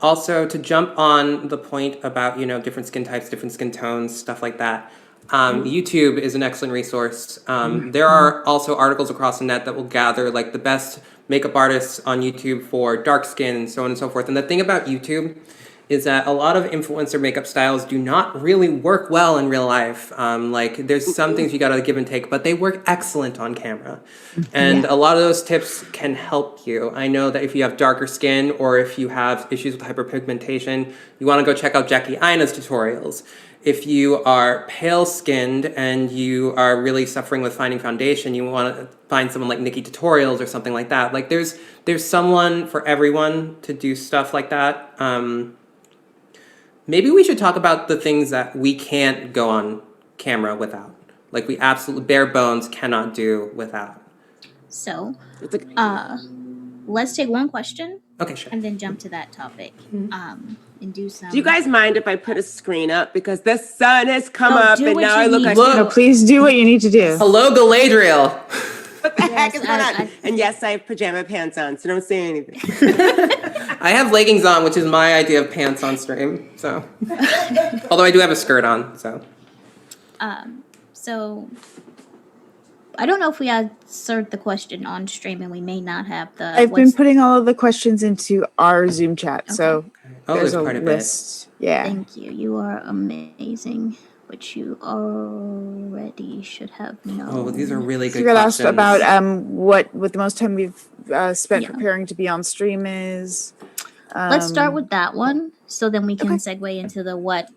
Speaker 3: Also, to jump on the point about, you know, different skin types, different skin tones, stuff like that. YouTube is an excellent resource. There are also articles across the net that will gather like the best makeup artists on YouTube for dark skin and so on and so forth. And the thing about YouTube is that a lot of influencer makeup styles do not really work well in real life. Like there's some things you gotta give and take, but they work excellent on camera. And a lot of those tips can help you. I know that if you have darker skin or if you have issues with hyperpigmentation, you wanna go check out Jackie Aina's tutorials. If you are pale-skinned and you are really suffering with finding foundation, you want to find someone like Nikki Tutorials or something like that. Like there's someone for everyone to do stuff like that. Maybe we should talk about the things that we can't go on camera without. Like we absolutely bare bones cannot do without.
Speaker 1: So, let's take one question.
Speaker 3: Okay, sure.
Speaker 1: And then jump to that topic. And do some.
Speaker 4: Do you guys mind if I put a screen up because the sun has come up
Speaker 1: do
Speaker 4: and
Speaker 1: what
Speaker 4: now
Speaker 1: you
Speaker 4: I look
Speaker 1: need
Speaker 4: like
Speaker 1: to.
Speaker 2: No, please do what you need to do.
Speaker 3: Hello, Galadriel.
Speaker 4: But what the heck
Speaker 1: Yes,
Speaker 4: is going on? And yes, I have pajama pants on, so don't say anything.
Speaker 3: I have leggings on, which is my idea of pants on stream. So, although I do have a skirt on, so.
Speaker 1: So I don't know if we answered the question on stream, and we may not have the.
Speaker 2: I've been putting all of the questions into our Zoom chat, so
Speaker 3: Oh,
Speaker 2: there's a
Speaker 3: quite a bit.
Speaker 2: list. Yeah.
Speaker 1: Thank you. You are amazing, which you already should have known.
Speaker 3: Oh, these are really
Speaker 2: So
Speaker 3: good
Speaker 2: you got asked
Speaker 3: questions.
Speaker 2: about what the most time we've spent
Speaker 1: Yeah.
Speaker 2: preparing to be on stream is.
Speaker 1: Let's start with that one, so then we can
Speaker 2: Okay.
Speaker 1: segue into the what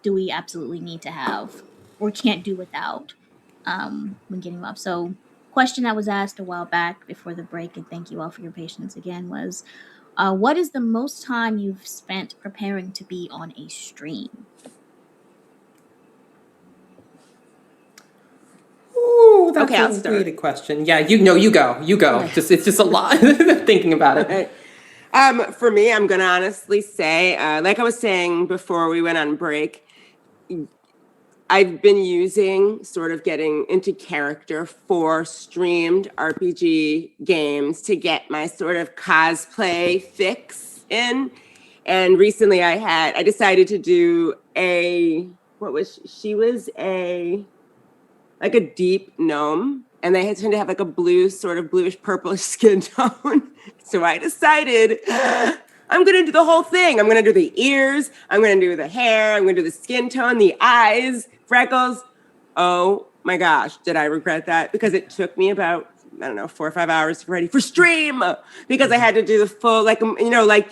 Speaker 1: do we absolutely need to have or can't do without when getting up. So, question that was asked a while back before the break, and thank you all for your patience again, was what is the most time you've spent preparing to be on a stream?
Speaker 3: Ooh, that's
Speaker 4: Okay, I'll
Speaker 3: a
Speaker 4: start.
Speaker 3: really good question. Yeah, you go.
Speaker 1: Okay.
Speaker 3: It's just a lot thinking about it.
Speaker 4: For me, I'm going to honestly say, like I was saying before we went on break, I've been using sort of getting into character for streamed RPG games to get my sort of cosplay fix in. And recently I decided to do she was like a deep gnome, and they tend to have like a blue, sort of bluish purplish skin tone. So I decided I'm going to do the whole thing. I'm going to do the ears. I'm going to do the hair. I'm going to do the skin tone, the eyes, freckles. Oh my gosh, did I regret that? Because it took me about, I don't know, 4 or 5 hours to get ready for stream, because I had to do the full, like,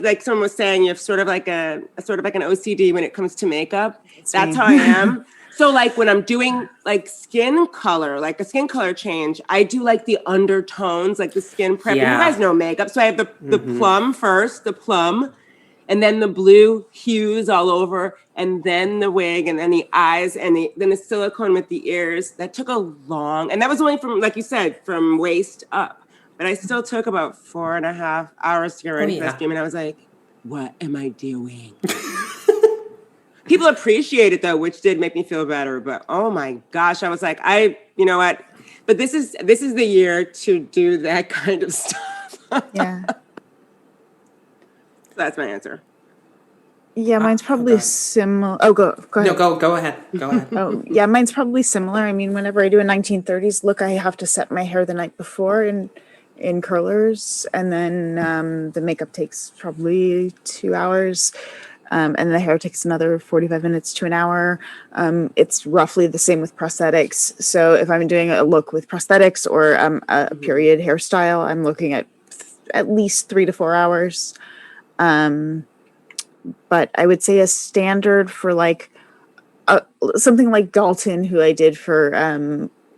Speaker 4: like someone was saying, you have sort of like an OCD when it comes to makeup. That's how I am. So like when I'm doing like skin color, like a skin color change, I do like the undertones, like the skin prep.
Speaker 3: Yeah.
Speaker 4: And you guys know makeup. So I have the plum first, and then the blue hues all over, and then the wig, and then the eyes, and then the silicone with the ears. That took a long, and that was only from, like you said, from waist up. But I still took about 4.5 hours to get ready for the stream. And I was like, what am I doing? People appreciate it though, which did make me feel better. But oh my gosh, I was like, you know what? But this is the year to do that kind of stuff.
Speaker 2: Yeah.
Speaker 4: So that's my answer.
Speaker 2: Yeah, mine's probably similar. Oh, go ahead.
Speaker 3: No, go ahead. Go ahead.
Speaker 2: Oh, yeah, mine's probably similar. I mean, whenever I do a 1930s look, I have to set my hair the night before in curlers, and then the makeup takes probably 2 hours. And the hair takes another 45 minutes to an hour. It's roughly the same with prosthetics. So if I'm doing a look with prosthetics or a period hairstyle, I'm looking at least 3 to 4 hours. But I would say a standard for like something like Dalton, who I did for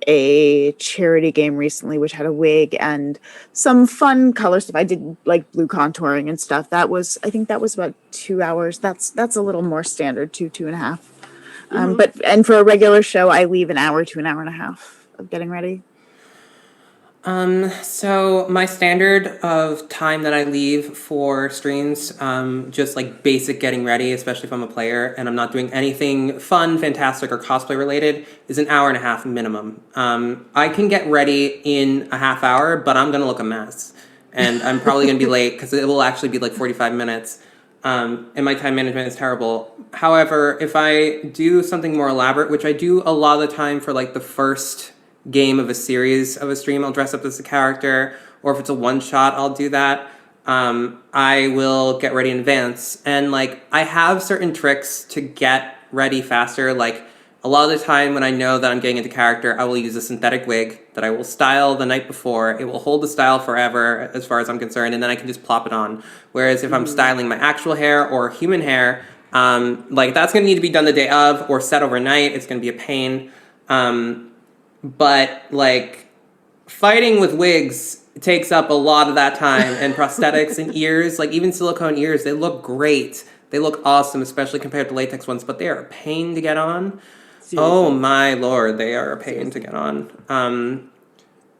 Speaker 2: a charity game recently, which had a wig and some fun color stuff. I did like blue contouring and stuff. I think that was about 2 hours. That's a little more standard, 2.5. And for a regular show, I leave an hour to an hour and a half of getting ready.
Speaker 3: So my standard of time that I leave for streams, just like basic getting ready, especially if I'm a player and I'm not doing anything fun, fantastic, or cosplay related, is an hour and a half minimum. I can get ready in a half hour, but I'm gonna look a mess. And I'm probably gonna be late because it will actually be like 45 minutes. And my time management is terrible. However, if I do something more elaborate, which I do a lot of the time for like the first game of a series of a stream, I'll dress up as a character, or if it's a one shot, I'll do that. I will get ready in advance, and like I have certain tricks to get ready faster. Like a lot of the time when I know that I'm getting into character, I will use a synthetic wig that I will style the night before. It will hold the style forever as far as I'm concerned, and then I can just plop it on. Whereas if I'm styling my actual hair or human hair, like that's gonna need to be done the day of or set overnight. It's gonna be a pain. But like fighting with wigs takes up a lot of that time, and prosthetics and ears, like even silicone ears, they look great. They look awesome, especially compared to latex ones, but they are a pain to get on. Seriously. Oh my Lord, they are a pain to get on.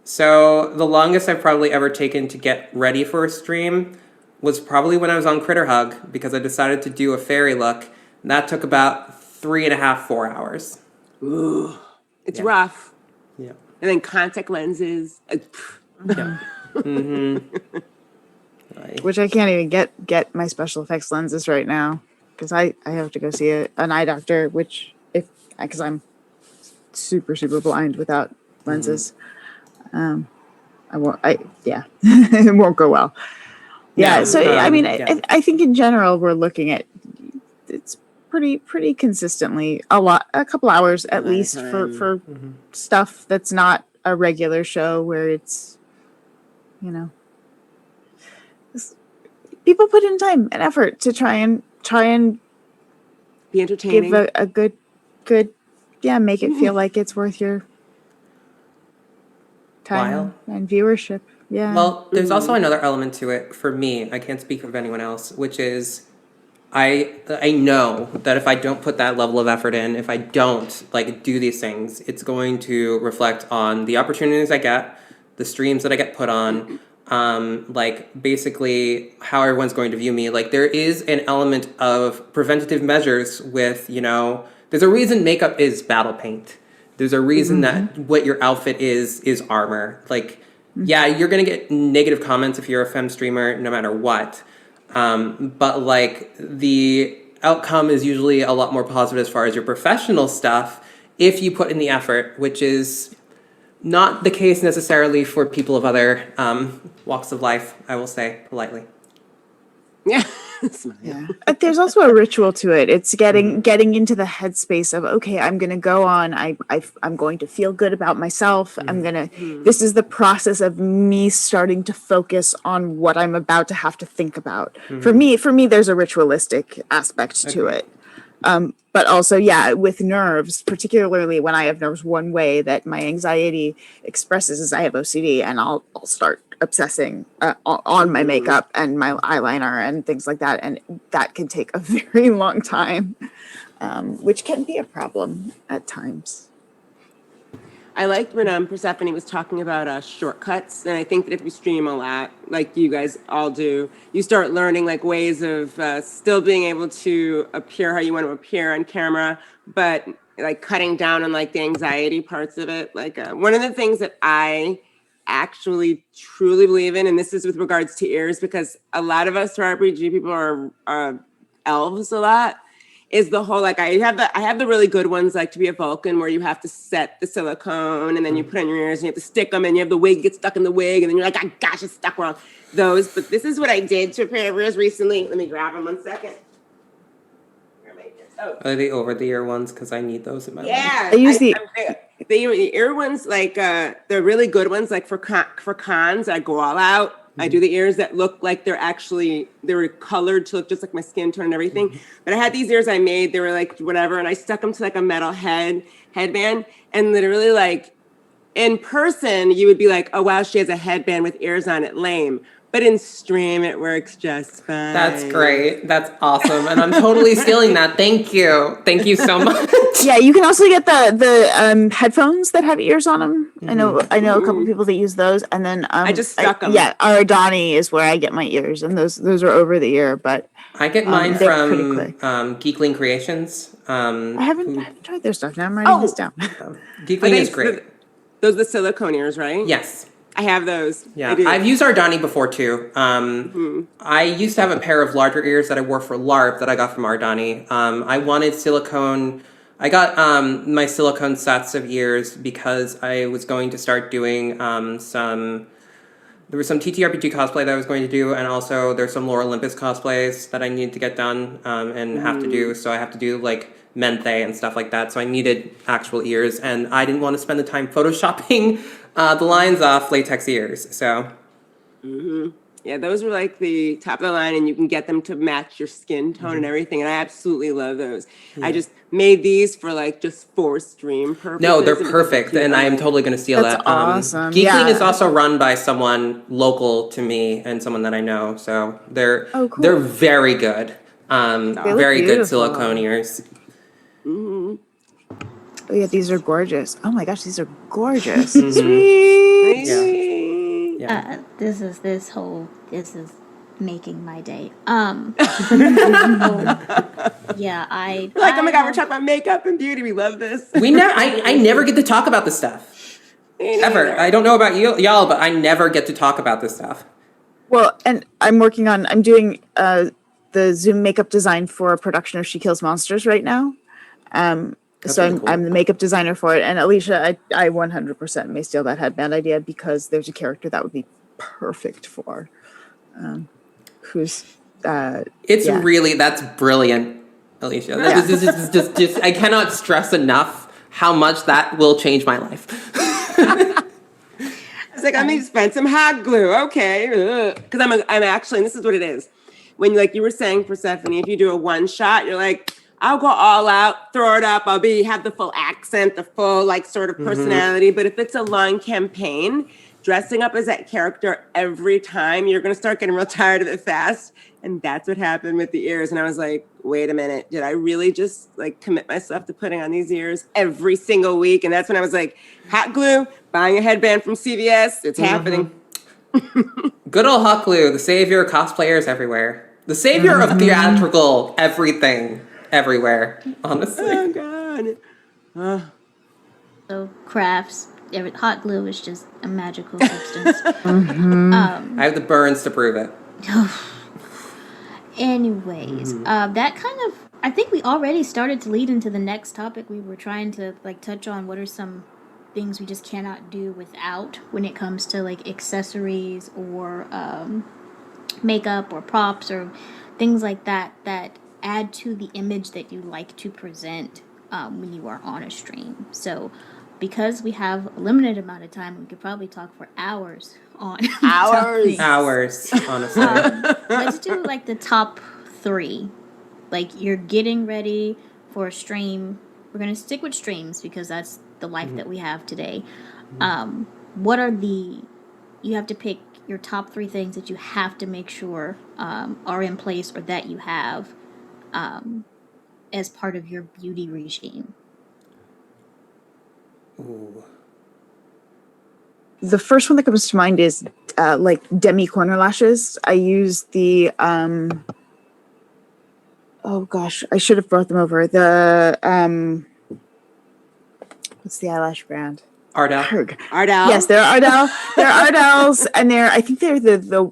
Speaker 3: So the longest I've probably ever taken to get ready for a stream was probably when I was on Critter Hug, because I decided to do a fairy look. And that took about 3.5, 4 hours.
Speaker 4: Ooh, it's rough.
Speaker 3: Yeah.
Speaker 4: And then contact lenses.
Speaker 3: Yeah.
Speaker 2: Which I can't even get my special effects lenses right now because I have to go see an eye doctor, which because I'm super blind without lenses. I won't. It won't go well. Yeah.
Speaker 3: No,
Speaker 2: So I mean,
Speaker 3: yeah.
Speaker 2: I think in general we're looking at it's pretty consistently a couple hours at
Speaker 4: lot of
Speaker 2: least
Speaker 4: time.
Speaker 2: for stuff that's not a regular show where it's people put in time and effort to try and
Speaker 4: Be entertaining.
Speaker 2: give a good make it feel like it's worth your time and viewership. Yeah.
Speaker 3: Well, there's also another element to it for me. I can't speak of anyone else, which is I know that if I don't put that level of effort in, if I don't like do these things, it's going to reflect on the opportunities I get, the streams that I get put on, like basically how everyone's going to view me. Like there is an element of preventative measures with, there's a reason makeup is battle paint. There's a reason that what your outfit is armor. Like, yeah, you're going to get negative comments if you're a femme streamer, no matter what. But like the outcome is usually a lot more positive as far as your professional stuff if you put in the effort, which is not the case necessarily for people of other walks of life, I will say politely.
Speaker 4: Yeah.
Speaker 2: Yeah. There's also a ritual to it. It's getting into the headspace of, okay, I'm going to go on. I'm going to feel good about myself. I'm going to, this is the process of me starting to focus on what I'm about to have to think about. For me, there's a ritualistic aspect to it. But also, yeah, with nerves, particularly when I have nerves, one way that my anxiety expresses is I have OCD, and I'll start obsessing on my makeup and my eyeliner and things like that, and that can take a very long time, which can be a problem at times.
Speaker 4: I liked when Persephone was talking about shortcuts, and I think that if you stream a lot, like you guys all do, you start learning like ways of still being able to appear how you want to appear on camera, but like cutting down on like the anxiety parts of it. Like one of the things that I actually truly believe in, and this is with regards to ears, because a lot of us RPG people are elves a lot, is the whole like I have the really good ones, like to be a Vulcan, where you have to set the silicone and then you put on your ears and you have to stick them and you have the wig get stuck in the wig and then you're like, oh, gosh, it's stuck wrong. Those, but this is what I did to a pair of ears recently. Let me grab them 1 second.
Speaker 3: Are they over the ear ones? Because I need those in my life.
Speaker 4: Yeah,
Speaker 2: I use the
Speaker 4: ear ones, like the really good ones, like for cons. I go all out. I do the ears that look like they were colored to look just like my skin tone and everything. But I had these ears I made. They were like whatever, and I stuck them to like a metal headband, and literally like in person you would be like, oh wow, she has a headband with ears on it, lame. But in stream, it works just fine.
Speaker 3: That's great. That's awesome. And I'm totally stealing that. Thank you. Thank you so much.
Speaker 2: Yeah, you can also get the headphones that have ears on them. I know a couple people that use those, and then
Speaker 4: I just stuck them.
Speaker 2: Yeah, Aradani is where I get my ears, and those are over the ear. But
Speaker 3: I get mine from Geekling Creations.
Speaker 2: I haven't tried their stuff. Now I'm writing this down.
Speaker 3: Geekling is great.
Speaker 4: Those are the silicone ears, right?
Speaker 3: Yes.
Speaker 4: I have those.
Speaker 3: Yeah, I've used Ardani before too. I used to have a pair of larger ears that I wore for LARP that I got from Ardani. I wanted silicone. I got my silicone sets of ears because I was going to start doing there was some TTRPG cosplay that I was going to do, and also there's some Lore Olympus cosplays that I need to get done and have to do. So I have to do like Menthe and stuff like that. So I needed actual ears, and I didn't want to spend the time photoshopping the lines off latex ears. So.
Speaker 4: Yeah, those were like the top of the line, and you can get them to match your skin tone and everything. And I absolutely love those. Yeah. I just made these for stream purposes.
Speaker 3: No, they're perfect, and I am totally going to steal
Speaker 2: That's
Speaker 3: that.
Speaker 2: Awesome.
Speaker 3: Geekling is also run by someone local to me and someone that I know, so they're they're very good. Very good silicone ears.
Speaker 2: Oh yeah, these are gorgeous. Oh my gosh, these are gorgeous. Sweet.
Speaker 3: Yeah.
Speaker 1: This is making my day. Yeah, I
Speaker 4: like, oh my god, we're talking about makeup and beauty. We love this.
Speaker 3: I never get to talk about this stuff. Ever. I don't know about y'all, but I never get to talk about this stuff.
Speaker 2: Well, and I'm doing the Zoom makeup design for a production of She Kills Monsters right now.
Speaker 3: That's
Speaker 2: So
Speaker 3: really cool.
Speaker 2: I'm the makeup designer for it. And Alicia, I 100% may steal that headband idea because there's a character that would be perfect for, who's,
Speaker 3: It's
Speaker 2: yeah.
Speaker 3: really, that's brilliant, Alicia.
Speaker 2: Yeah.
Speaker 3: This is just, I cannot stress enough how much that will change my life.
Speaker 4: It's like, I need to spend some hot glue. Okay. Because I'm actually, and this is what it is. When, like you were saying, Persephone, if you do a one shot, you're like, I'll go all out, throw it up. Have the full accent, the full like sort of personality. But if it's a long campaign, dressing up as that character every time, you're going to start getting real tired of it fast. And that's what happened with the ears. And I was like, wait a minute, did I really just like commit myself to putting on these ears every single week? And that's when I was like, hot glue, buying a headband from CVS. It's happening.
Speaker 3: Good old hot glue, the savior of cosplayers everywhere. The savior of theatrical everything everywhere, honestly.
Speaker 4: Oh, God.
Speaker 1: So crafts, hot glue is just a magical substance.
Speaker 3: I have the burns to prove it.
Speaker 1: Anyways, that kind of, I think we already started to lead into the next topic. We were trying to like touch on what are some things we just cannot do without when it comes to like accessories or makeup or props or things like that that add to the image that you like to present when you are on a stream. So because we have a limited amount of time, we could probably talk for hours on
Speaker 4: Hours.
Speaker 3: Hours, honestly.
Speaker 1: Let's do like the top 3. Like you're getting ready for a stream. We're gonna stick with streams because that's the life that we have today. What are you have to pick your top 3 things that you have to make sure are in place or that you have as part of your beauty regime.
Speaker 3: Ooh.
Speaker 2: The first one that comes to mind is like demi corner lashes. I use the oh gosh, I should have brought them over. The what's the eyelash brand?
Speaker 3: Ardell.
Speaker 4: Ardell?
Speaker 2: Yes, they're Ardell. They're Ardells, and I think they're the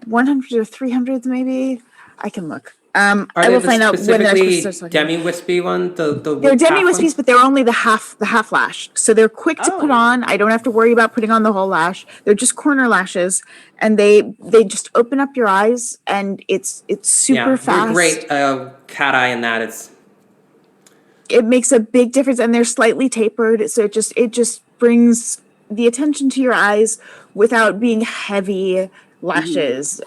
Speaker 2: 100 or 300s maybe. I can look.
Speaker 3: Are
Speaker 2: I
Speaker 3: they
Speaker 2: will
Speaker 3: the
Speaker 2: find out when the
Speaker 3: specifically
Speaker 2: expert starts talking.
Speaker 3: demi-wispy one? The
Speaker 2: They're demi
Speaker 3: half
Speaker 2: wispies,
Speaker 3: one?
Speaker 2: but they're only the half lash. So they're quick to put on. I don't have to worry about putting on the whole lash. They're just corner lashes, and they just open up your eyes, and it's super fast.
Speaker 3: They're great. Cat eye in that.
Speaker 2: It makes a big difference, and they're slightly tapered, so it just brings the attention to your eyes without being heavy lashes.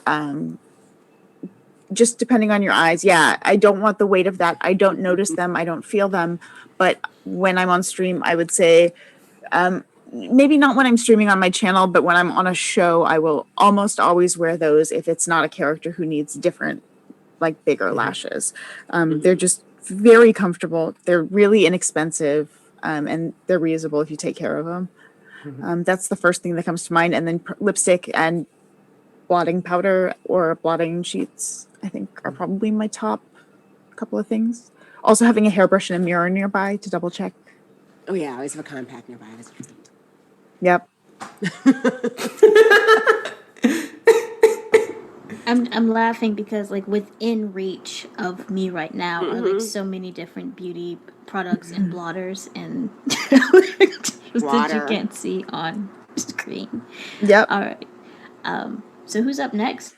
Speaker 2: Just depending on your eyes. Yeah, I don't want the weight of that. I don't notice them. I don't feel them. But when I'm on stream, I would say maybe not when I'm streaming on my channel, but when I'm on a show, I will almost always wear those if it's not a character who needs different, like bigger lashes. They're just very comfortable. They're really inexpensive, and they're reusable if you take care of them. That's the first thing that comes to mind. And then lipstick and blotting powder or blotting sheets, I think, are probably my top couple of things. Also having a hairbrush and a mirror nearby to double check.
Speaker 4: Oh yeah, I always have a compact nearby.
Speaker 2: Yep.
Speaker 1: I'm laughing because like within reach of me right now are like so many different beauty products and blotters and that you can't see on screen.
Speaker 2: Yep.
Speaker 1: All right. So who's up next?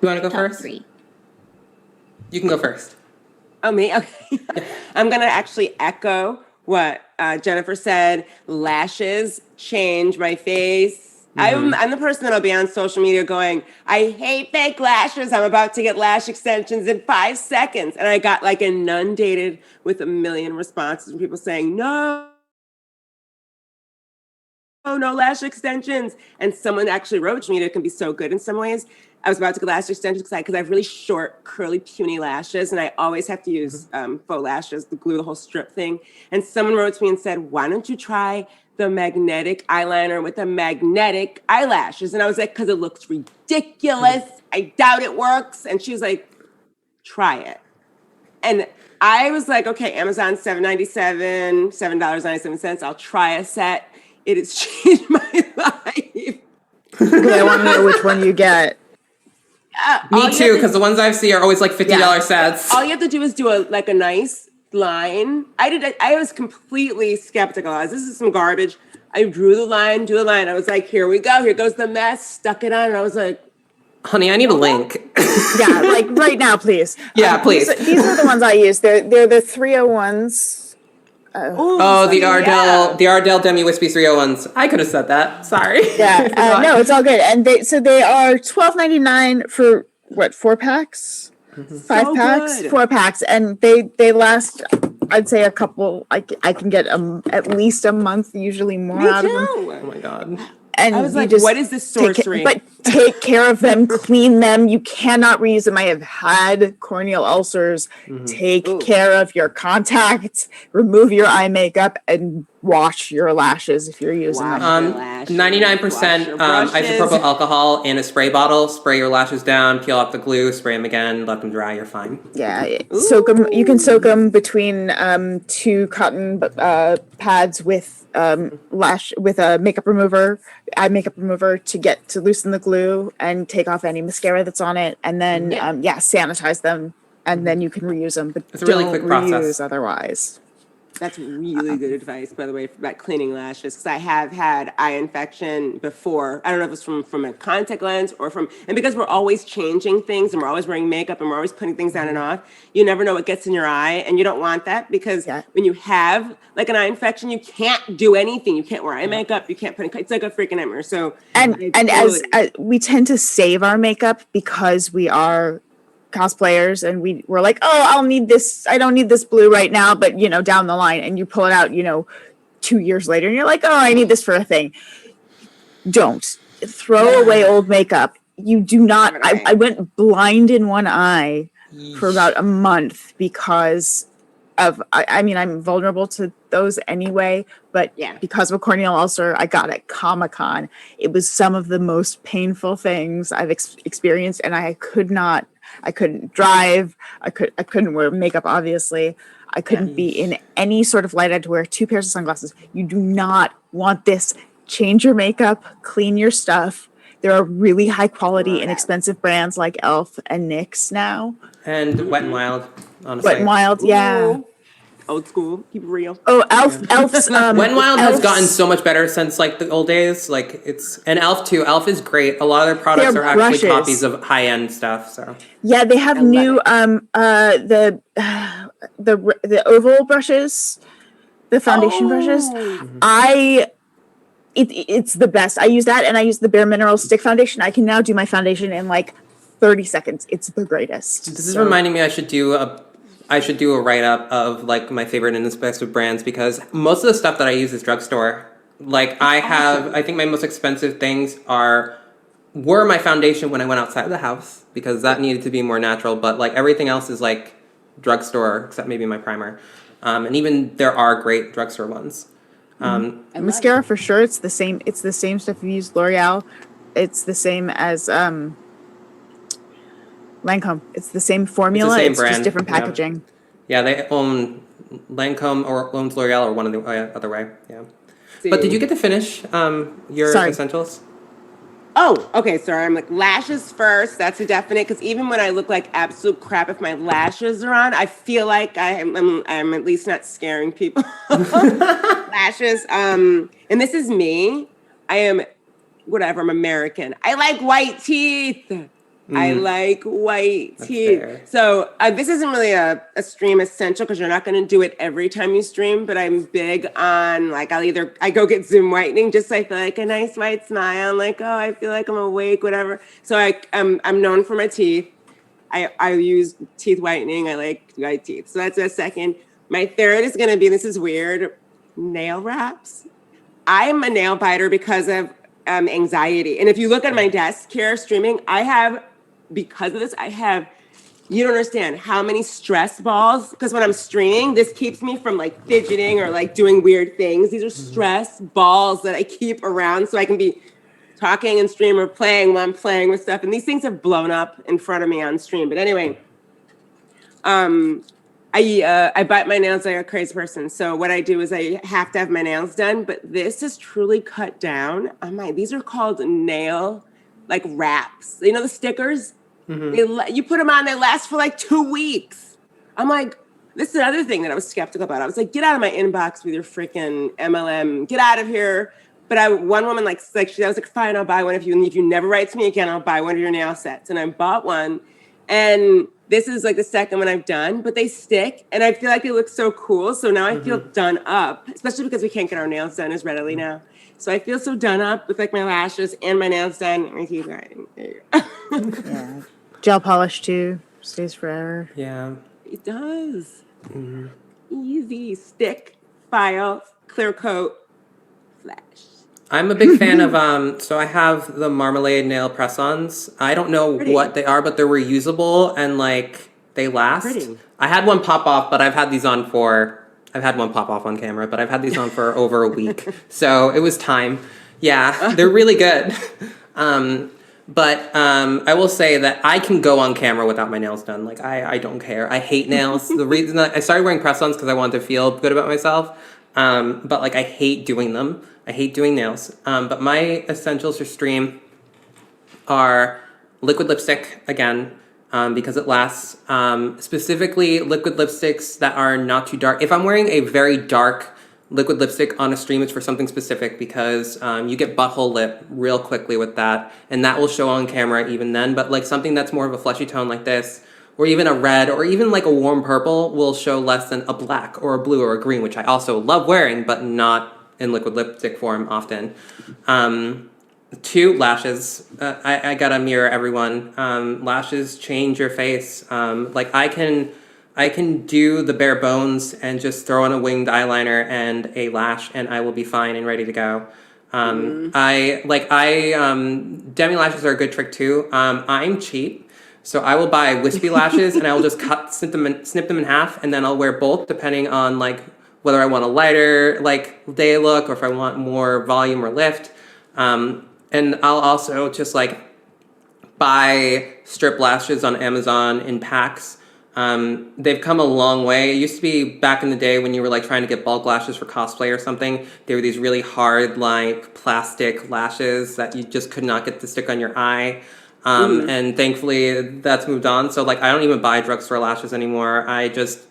Speaker 3: You want to go
Speaker 1: Top
Speaker 3: first?
Speaker 1: 3.
Speaker 3: You can go first.
Speaker 4: Oh, me? Okay. I'm going to actually echo what Jennifer said. Lashes change my face. I'm the person that'll be on social media going, I hate fake lashes. I'm about to get lash extensions in 5 seconds. And I got like inundated with a million responses from people saying, no lash extensions. And someone actually wrote to me, it can be so good in some ways. I was about to get lash extensions because I have really short, curly, puny lashes, and I always have to use faux lashes to glue the whole strip thing. And someone wrote to me and said, why don't you try the magnetic eyeliner with the magnetic eyelashes? And I was like, because it looks ridiculous. I doubt it works. And she was like, try it. And I was like, okay, Amazon $7.97, $7.97. I'll try a set. It has changed my life.
Speaker 2: Okay, I want to know which one you get.
Speaker 3: Me too, because the ones I see are always like $50 sets.
Speaker 4: All you have to do is do a nice line. I was completely skeptical. I was, this is some garbage. I drew the line, I was like, here we go. Here goes the mess. Stuck it on, and I was like,
Speaker 3: honey, I need a link.
Speaker 2: Yeah, like right now, please.
Speaker 3: Yeah, please.
Speaker 2: These are the ones I use. They're the 301s.
Speaker 3: The Ardell Demi Wispy 301s. I could have said that. Sorry.
Speaker 2: Yeah, no, it's all good. And they are $12.99 for what, 4 packs? 5 packs?
Speaker 4: Good.
Speaker 2: 4 packs, and they last. I'd say a couple. I can get at least a month, usually more
Speaker 4: me
Speaker 2: out of
Speaker 4: too.
Speaker 2: them.
Speaker 3: Oh my god.
Speaker 2: And
Speaker 4: I was
Speaker 2: you
Speaker 4: like,
Speaker 2: just
Speaker 4: what is this sorcery?
Speaker 2: take care of them, clean them. You cannot reuse them. I have had corneal ulcers. Take care of your contacts, remove your eye makeup, and wash your lashes if you're using them.
Speaker 3: 99% isopropyl alcohol in a spray bottle. Spray your lashes down, peel off the glue, spray them again, let them dry, you're fine.
Speaker 2: Yeah, soak them. You can soak them between 2 cotton pads with a makeup remover, eye makeup remover to loosen the glue and take off any mascara that's on it, and then sanitize them, and then you can reuse them. But
Speaker 3: It's a really quick process.
Speaker 2: Otherwise.
Speaker 4: That's really good advice, by the way, about cleaning lashes, because I have had eye infection before. I don't know if it's from a contact lens or and because we're always changing things and we're always wearing makeup and we're always putting things on and off, you never know what gets in your eye, and you don't want that, because when you have like an eye infection, you can't do anything. You can't wear eye makeup. You can't it's like a freaking nightmare. So
Speaker 2: as we tend to save our makeup because we are cosplayers, and we're like, oh, I'll need this. I don't need this blue right now, but down the line, and you pull it out, 2 years later, and you're like, oh, I need this for a thing. Don't throw away old makeup. You do not. I went blind in one eye for about a month because of. I mean, I'm vulnerable to those anyway, but because of a corneal ulcer, I got at Comic-Con. It was some of the most painful things I've experienced, and I couldn't drive. I couldn't wear makeup, obviously. I couldn't be in any sort of light. I had to wear 2 pairs of sunglasses. You do not want this. Change your makeup, clean your stuff. There are really high quality, inexpensive brands like e.l.f. and NYX now.
Speaker 3: And Wet n Wild, honestly.
Speaker 2: Wet n Wild, yeah.
Speaker 4: Old school, keep it real.
Speaker 2: Oh, e.l.f.'s
Speaker 3: Wet n Wild has gotten so much better since like the old days. Like and e.l.f. too. e.l.f. is great. A lot of their products are actually copies of high end stuff. So
Speaker 2: yeah, they have new the oval brushes, the foundation brushes. It's the best. I use that, and I use the Bare Minerals stick foundation. I can now do my foundation in like 30 seconds. It's the greatest.
Speaker 3: This is reminding me I should do a write-up of like my favorite inexpensive brands, because most of the stuff that I use is drugstore. Like I think my most expensive things were my foundation when I went outside of the house, because that needed to be more natural. But like everything else is like drugstore, except maybe my primer. And even there are great drugstore ones.
Speaker 2: Mascara for sure. It's the same. It's the same stuff you use L'Oreal. It's the same as Lancome. It's the same formula.
Speaker 3: It's the same
Speaker 2: it's
Speaker 3: brand.
Speaker 2: Just different packaging.
Speaker 3: Yeah, they own Lancome or owns L'Oreal, or one of the other way. Yeah. But did you get to finish your essentials?
Speaker 4: Oh, okay. Sorry, I'm like lashes first. That's a definite, because even when I look like absolute crap, if my lashes are on, I feel like I'm at least not scaring people. Lashes. And this is me. I am whatever. I'm American. I like white teeth. I like white teeth.
Speaker 3: Fair.
Speaker 4: So this isn't really a stream essential, because you're not going to do it every time you stream, but I'm big on like I go get Zoom whitening just so I feel like a nice white smile. I'm like, oh, I feel like I'm awake, whatever. So I'm known for my teeth. I use teeth whitening. I like white teeth. So that's a second. My third is going to be, this is weird, nail wraps. I'm a nail biter because of anxiety. And if you look at my desk here streaming, because of this, you don't understand how many stress balls, because when I'm streaming, this keeps me from like fidgeting or like doing weird things. These are stress balls that I keep around so I can be talking and stream or playing while I'm playing with stuff. And these things have blown up in front of me on stream. But anyway, I bite my nails like a crazy person. So what I do is I have to have my nails done, but this is truly cut down. These are called nail like wraps. You know the stickers? You put them on, they last for like 2 weeks. I'm like, this is another thing that I was skeptical about. I was like, get out of my inbox with your freaking MLM. Get out of here. But one woman I was like, fine, I'll buy one if you never write to me again, I'll buy one of your nail sets. And I bought one. And this is like the second one I've done, but they stick and I feel like they look so cool. So now I feel done up, especially because we can't get our nails done as readily now. So I feel so done up with like my lashes and my nails done. My teeth grinding. There you go.
Speaker 2: Yeah. Gel polish too. Stays forever.
Speaker 3: Yeah.
Speaker 4: It does. Easy. Stick, file, clear coat, flash.
Speaker 3: I'm a big fan of, so I have the Marmalade nail press-ons. I don't know what they are, but they're reusable and like they last.
Speaker 4: Pretty.
Speaker 3: I had one pop off, but I've had one pop off on camera, but I've had these on for over a week. So it was time. Yeah, they're really good. But I will say that I can go on camera without my nails done. Like I don't care. I hate nails. The reason that I started wearing press-ons because I wanted to feel good about myself. But like I hate doing them. I hate doing nails. But my essentials for stream are liquid lipstick again, because it lasts. Specifically liquid lipsticks that are not too dark. If I'm wearing a very dark liquid lipstick on a stream, it's for something specific because you get butthole lip real quickly with that, and that will show on camera even then. But like something that's more of a fleshy tone like this, or even a red, or even like a warm purple will show less than a black or a blue or a green, which I also love wearing, but not in liquid lipstick form often. 2, lashes. I gotta mirror everyone. Lashes change your face. Like I can do the bare bones and just throw on a winged eyeliner and a lash, and I will be fine and ready to go. Demi lashes are a good trick too. I'm cheap. So I will buy wispy lashes and I will just snip them in half, and then I'll wear both depending on like whether I want a lighter like day look or if I want more volume or lift. And I'll also just like buy strip lashes on Amazon in packs. They've come a long way. It used to be back in the day when you were like trying to get bulk lashes for cosplay or something. They were these really hard like plastic lashes that you just could not get to stick on your eye. And thankfully that's moved on. So like I don't even buy drugstore lashes anymore. I just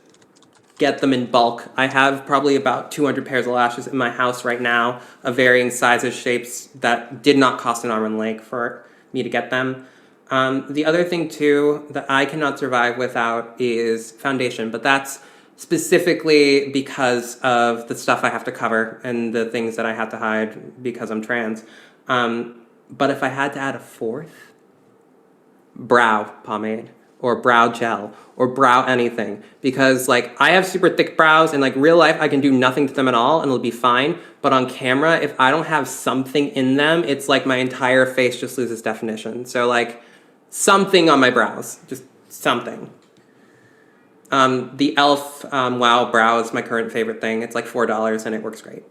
Speaker 3: get them in bulk. I have probably about 200 pairs of lashes in my house right now of varying sizes, shapes that did not cost an arm and leg for me to get them. The other thing too that I cannot survive without is foundation, but that's specifically because of the stuff I have to cover and the things that I have to hide because I'm trans. But if I had to add a fourth, brow pomade or brow gel or brow anything, because like I have super thick brows and like real life I can do nothing to them at all and it'll be fine, but on camera if I don't have something in them, it's like my entire face just loses definition. So like something on my brows, just something. The e.l.f. Wow Brow is my current favorite thing. It's like $4 and it works great.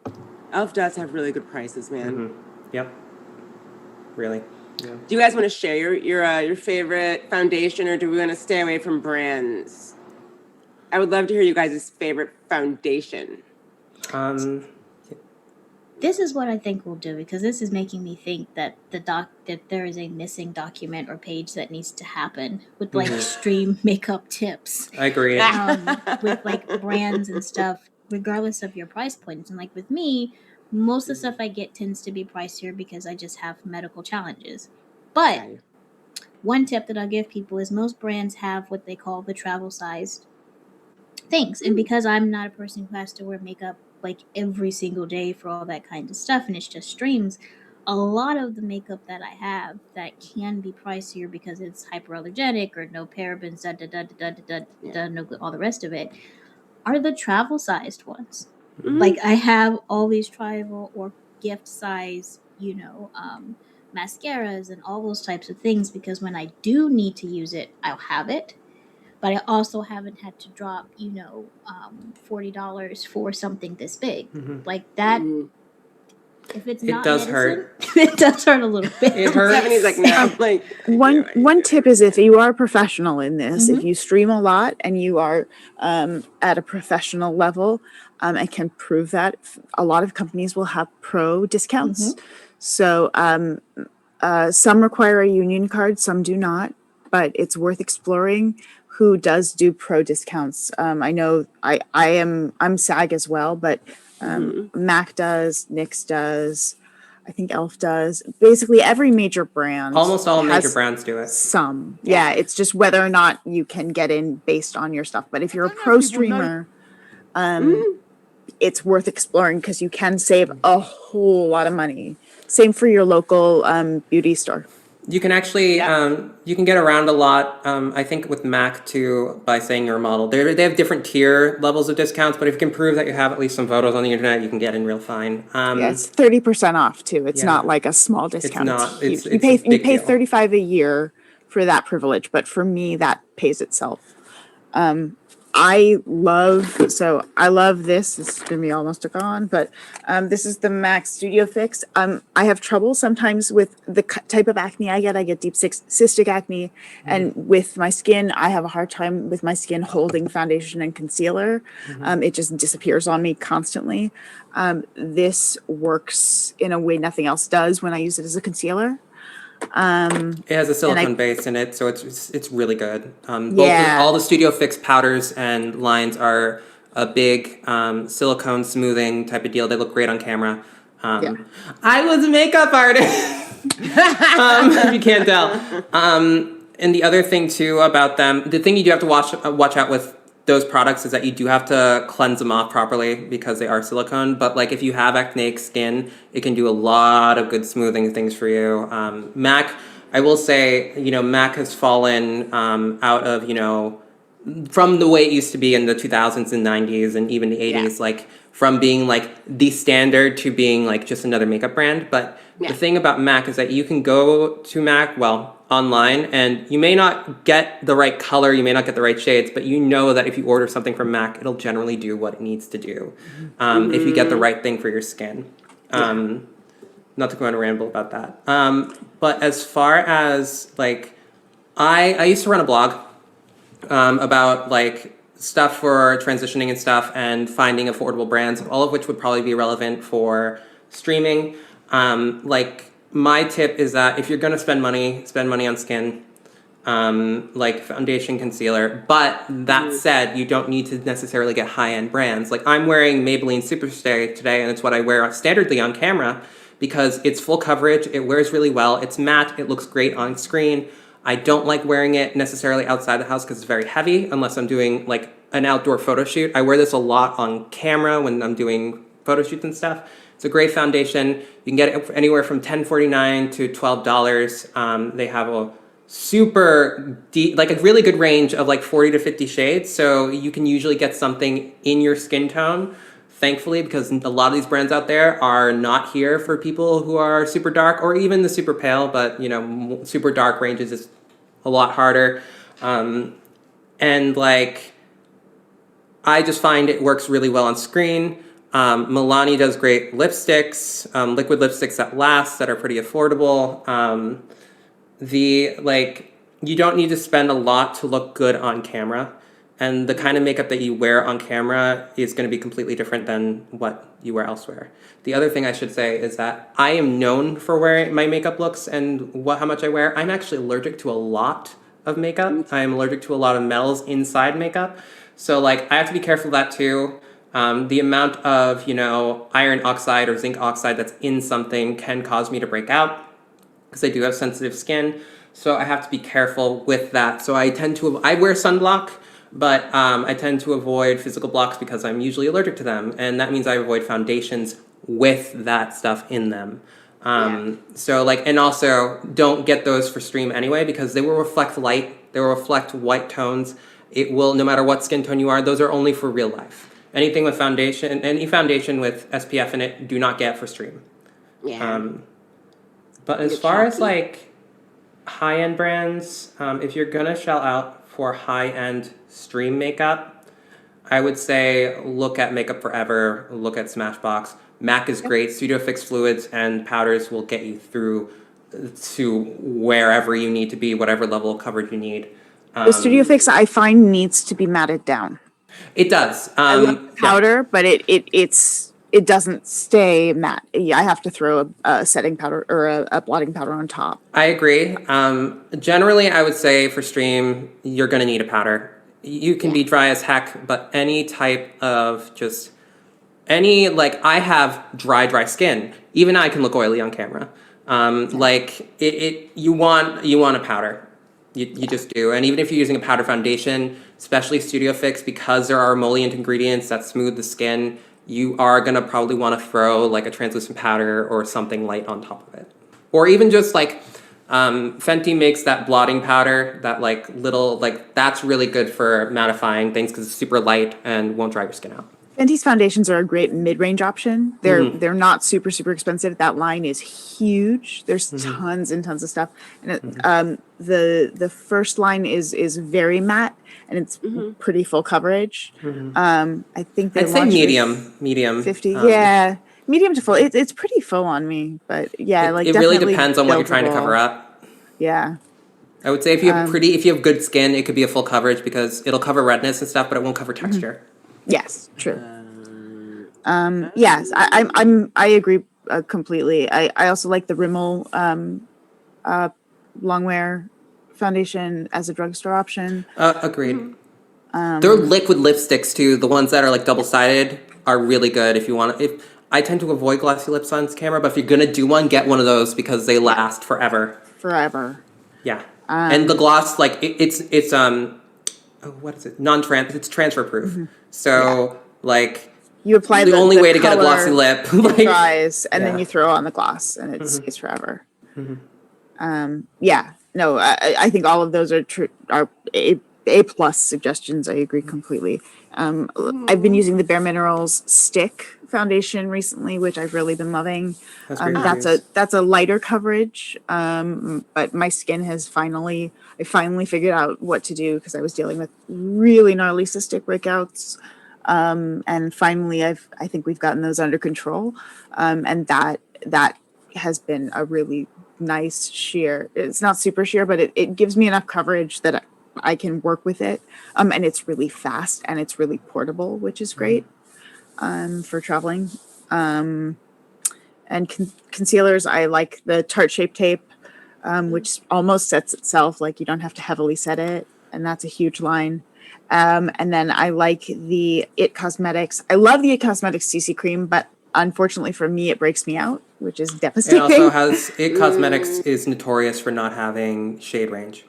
Speaker 4: e.l.f. does have really good prices, man.
Speaker 3: Yep. Really. Yeah.
Speaker 4: Do you guys want to share your favorite foundation, or do we want to stay away from brands? I would love to hear you guys' favorite foundation.
Speaker 1: This is what I think we'll do, because this is making me think that that there is a missing document or page that needs to happen with like stream makeup tips.
Speaker 3: I agree.
Speaker 1: With like brands and stuff, regardless of your price points. And like with me, most of the stuff I get tends to be pricier because I just have medical challenges. But one tip that I'll give people is most brands have what they call the travel sized things. And because I'm not a person who has to wear makeup like every single day for all that kind of stuff, and it's just streams, a lot of the makeup that I have that can be pricier because it's hyperallergenic or no parabens, all the rest of it, are the travel sized ones. Like I have all these travel or gift size, mascaras and all those types of things, because when I do need to use it, I'll have it. But I also haven't had to drop, $40 for something this big. Like that If it's
Speaker 3: It
Speaker 1: not
Speaker 3: does
Speaker 1: medicine,
Speaker 3: hurt.
Speaker 1: it does hurt a little bit.
Speaker 3: It hurts.
Speaker 4: Stephanie's like, no, like
Speaker 2: One tip is, if you are a professional in this, if
Speaker 1: Mhm.
Speaker 2: you stream a lot and you are at a professional level, I can prove that a lot of companies will have pro discounts. So some require a union card, some do not, but it's worth exploring who does do pro discounts. I know I'm SAG as well, but Mac does, Nix does, I think Elf does. Basically, every major brand
Speaker 3: Almost all major
Speaker 2: has
Speaker 3: brands do it.
Speaker 2: some. Yeah, it's just whether or not you can get in based on your stuff. But if you're a pro streamer, it's worth exploring because you can save a whole lot of money. Same for your local beauty store.
Speaker 3: You can actually you can get around a lot. I think with Mac too, by saying you're a model. They have different tier levels of discounts, but if you can prove that you have at least some photos on the internet, you can get in real fine.
Speaker 2: Yeah, it's 30% off too. It's
Speaker 3: Yeah.
Speaker 2: not like a small discount.
Speaker 3: not.
Speaker 2: It's huge.
Speaker 3: It's a
Speaker 2: You
Speaker 3: big
Speaker 2: pay
Speaker 3: deal.
Speaker 2: $35 a year for that privilege, but for me that pays itself. I love this. It's gonna be almost gone, but this is the Mac Studio Fix. I have trouble sometimes with the type of acne I get. I get deep cystic acne, and with my skin, I have a hard time with my skin holding foundation and concealer. It just disappears on me constantly. This works in a way nothing else does when I use it as a concealer.
Speaker 3: It has a silicone base in it, so it's really good.
Speaker 2: Yeah.
Speaker 3: All the Studio Fix powders and lines are a big silicone smoothing type of deal. They look great on camera. I was a makeup artist, if you can't tell. And the other thing too about them, the thing you do have to watch out with those products is that you do have to cleanse them off properly because they are silicone. But like if you have acneic skin, it can do a lot of good smoothing things for you. Mac, I will say, Mac has fallen out of, from the way it used to be in the 2000s and 90s and even the 80s, like from being like the standard to being like just another makeup brand. But the thing about Mac is that you can go to Mac, online, and you may not get the right color, you may not get the right shades, but you know that if you order something from Mac, it'll generally do what it needs to do if you get the right thing for your skin. Not to go on a ramble about that. But as far as like, I used to run a blog about like stuff for transitioning and stuff and finding affordable brands, all of which would probably be relevant for streaming. Like my tip is that if you're going to spend money on skin, like foundation, concealer. But that said, you don't need to necessarily get high-end brands. Like I'm wearing Maybelline Superstay today, and it's what I wear standardly on camera because it's full coverage, it wears really well, it's matte, it looks great on screen. I don't like wearing it necessarily outside the house because it's very heavy unless I'm doing like an outdoor photo shoot. I wear this a lot on camera when I'm doing photo shoots and stuff. It's a great foundation. You can get it anywhere from $10.49 to $12. They have a super deep, like a really good range of like 40 to 50 shades. So you can usually get something in your skin tone, thankfully, because a lot of these brands out there are not here for people who are super dark or even the super pale, but super dark ranges is a lot harder. And like, I just find it works really well on screen. Milani does great lipsticks, liquid lipsticks that last, that are pretty affordable. You don't need to spend a lot to look good on camera. And the kind of makeup that you wear on camera is going to be completely different than what you wear elsewhere. The other thing I should say is that I am known for wearing my makeup looks and how much I wear. I'm actually allergic to a lot of makeup. I am allergic to a lot of metals inside makeup. So like I have to be careful of that too. The amount of, iron oxide or zinc oxide that's in something can cause me to break out because I do have sensitive skin. So I have to be careful with that. So I wear sunblock, but I tend to avoid physical blocks because I'm usually allergic to them. And that means I avoid foundations with that stuff in them. And also don't get those for stream anyway because they will reflect light, they will reflect white tones. It will, no matter what skin tone you are, those are only for real life. Anything with foundation, any foundation with SPF in it, do not get for stream. But as far as like high-end brands, if you're gonna shell out for high-end stream makeup, I would say look at Makeup Forever, look at Smashbox. MAC is great. Studio Fix fluids and powders will get you through to wherever you need to be, whatever level of coverage you need.
Speaker 2: The Studio Fix I find needs to be matted down.
Speaker 3: It does.
Speaker 2: I love powder, but it doesn't stay matte. I have to throw a setting powder or a blotting powder on top.
Speaker 3: I agree. Generally, I would say for stream, you're going to need a powder. You can be dry as heck, but any type of I have dry skin. Even I can look oily on camera. You want a powder. You just do. And even if you're using a powder foundation, especially Studio Fix, because there are emollient ingredients that smooth the skin, you are going to probably want to throw like a translucent powder or something light on top of it. Or even just Fenty makes that blotting powder, that that's really good for mattifying things because it's super light and won't dry your skin out.
Speaker 2: Fenty's foundations are a great mid-range option. They're not super expensive. That line is huge. There's tons and tons of stuff. And the first line is very matte and it's pretty full coverage. I think
Speaker 3: I'd say medium
Speaker 2: 50. Medium to full. It's pretty full on me, but
Speaker 3: it really depends on what you're trying to cover up.
Speaker 2: Yeah.
Speaker 3: I would say if you have good skin, it could be a full coverage because it'll cover redness and stuff, but it won't cover texture.
Speaker 2: Yes, true. Yes, I agree completely. I also like the Rimmel longwear foundation as a drugstore option.
Speaker 3: Agreed. There are liquid lipsticks too. The ones that are double-sided are really good if you want. If I tend to avoid glossy lips on camera, but if you're gonna do one, get one of those because they last forever.
Speaker 2: Forever.
Speaker 3: Yeah. And the gloss, what is it? It's transfer proof. So
Speaker 2: you apply
Speaker 3: the only way to get a glossy lip,
Speaker 2: it dries, and then you throw on the gloss, and it's forever. No, I think all of those are A plus suggestions. I agree completely. I've been using the Bare Minerals stick foundation recently, which I've really been loving. That's a lighter coverage, but my skin has I finally figured out what to do because I was dealing with really gnarly cystic breakouts. And finally, I think we've gotten those under control, and that has been a really nice sheer. It's not super sheer, but it gives me enough coverage that I can work with it, and it's really fast and it's really portable, which is great for traveling. And concealers, I like the Tarte Shape Tape, which almost sets itself, you don't have to heavily set it, and that's a huge line. And then I like the It Cosmetics. I love the It Cosmetics CC cream, but unfortunately for me, it breaks me out, which is devastating.
Speaker 3: It also has It Cosmetics is notorious for not having shade range.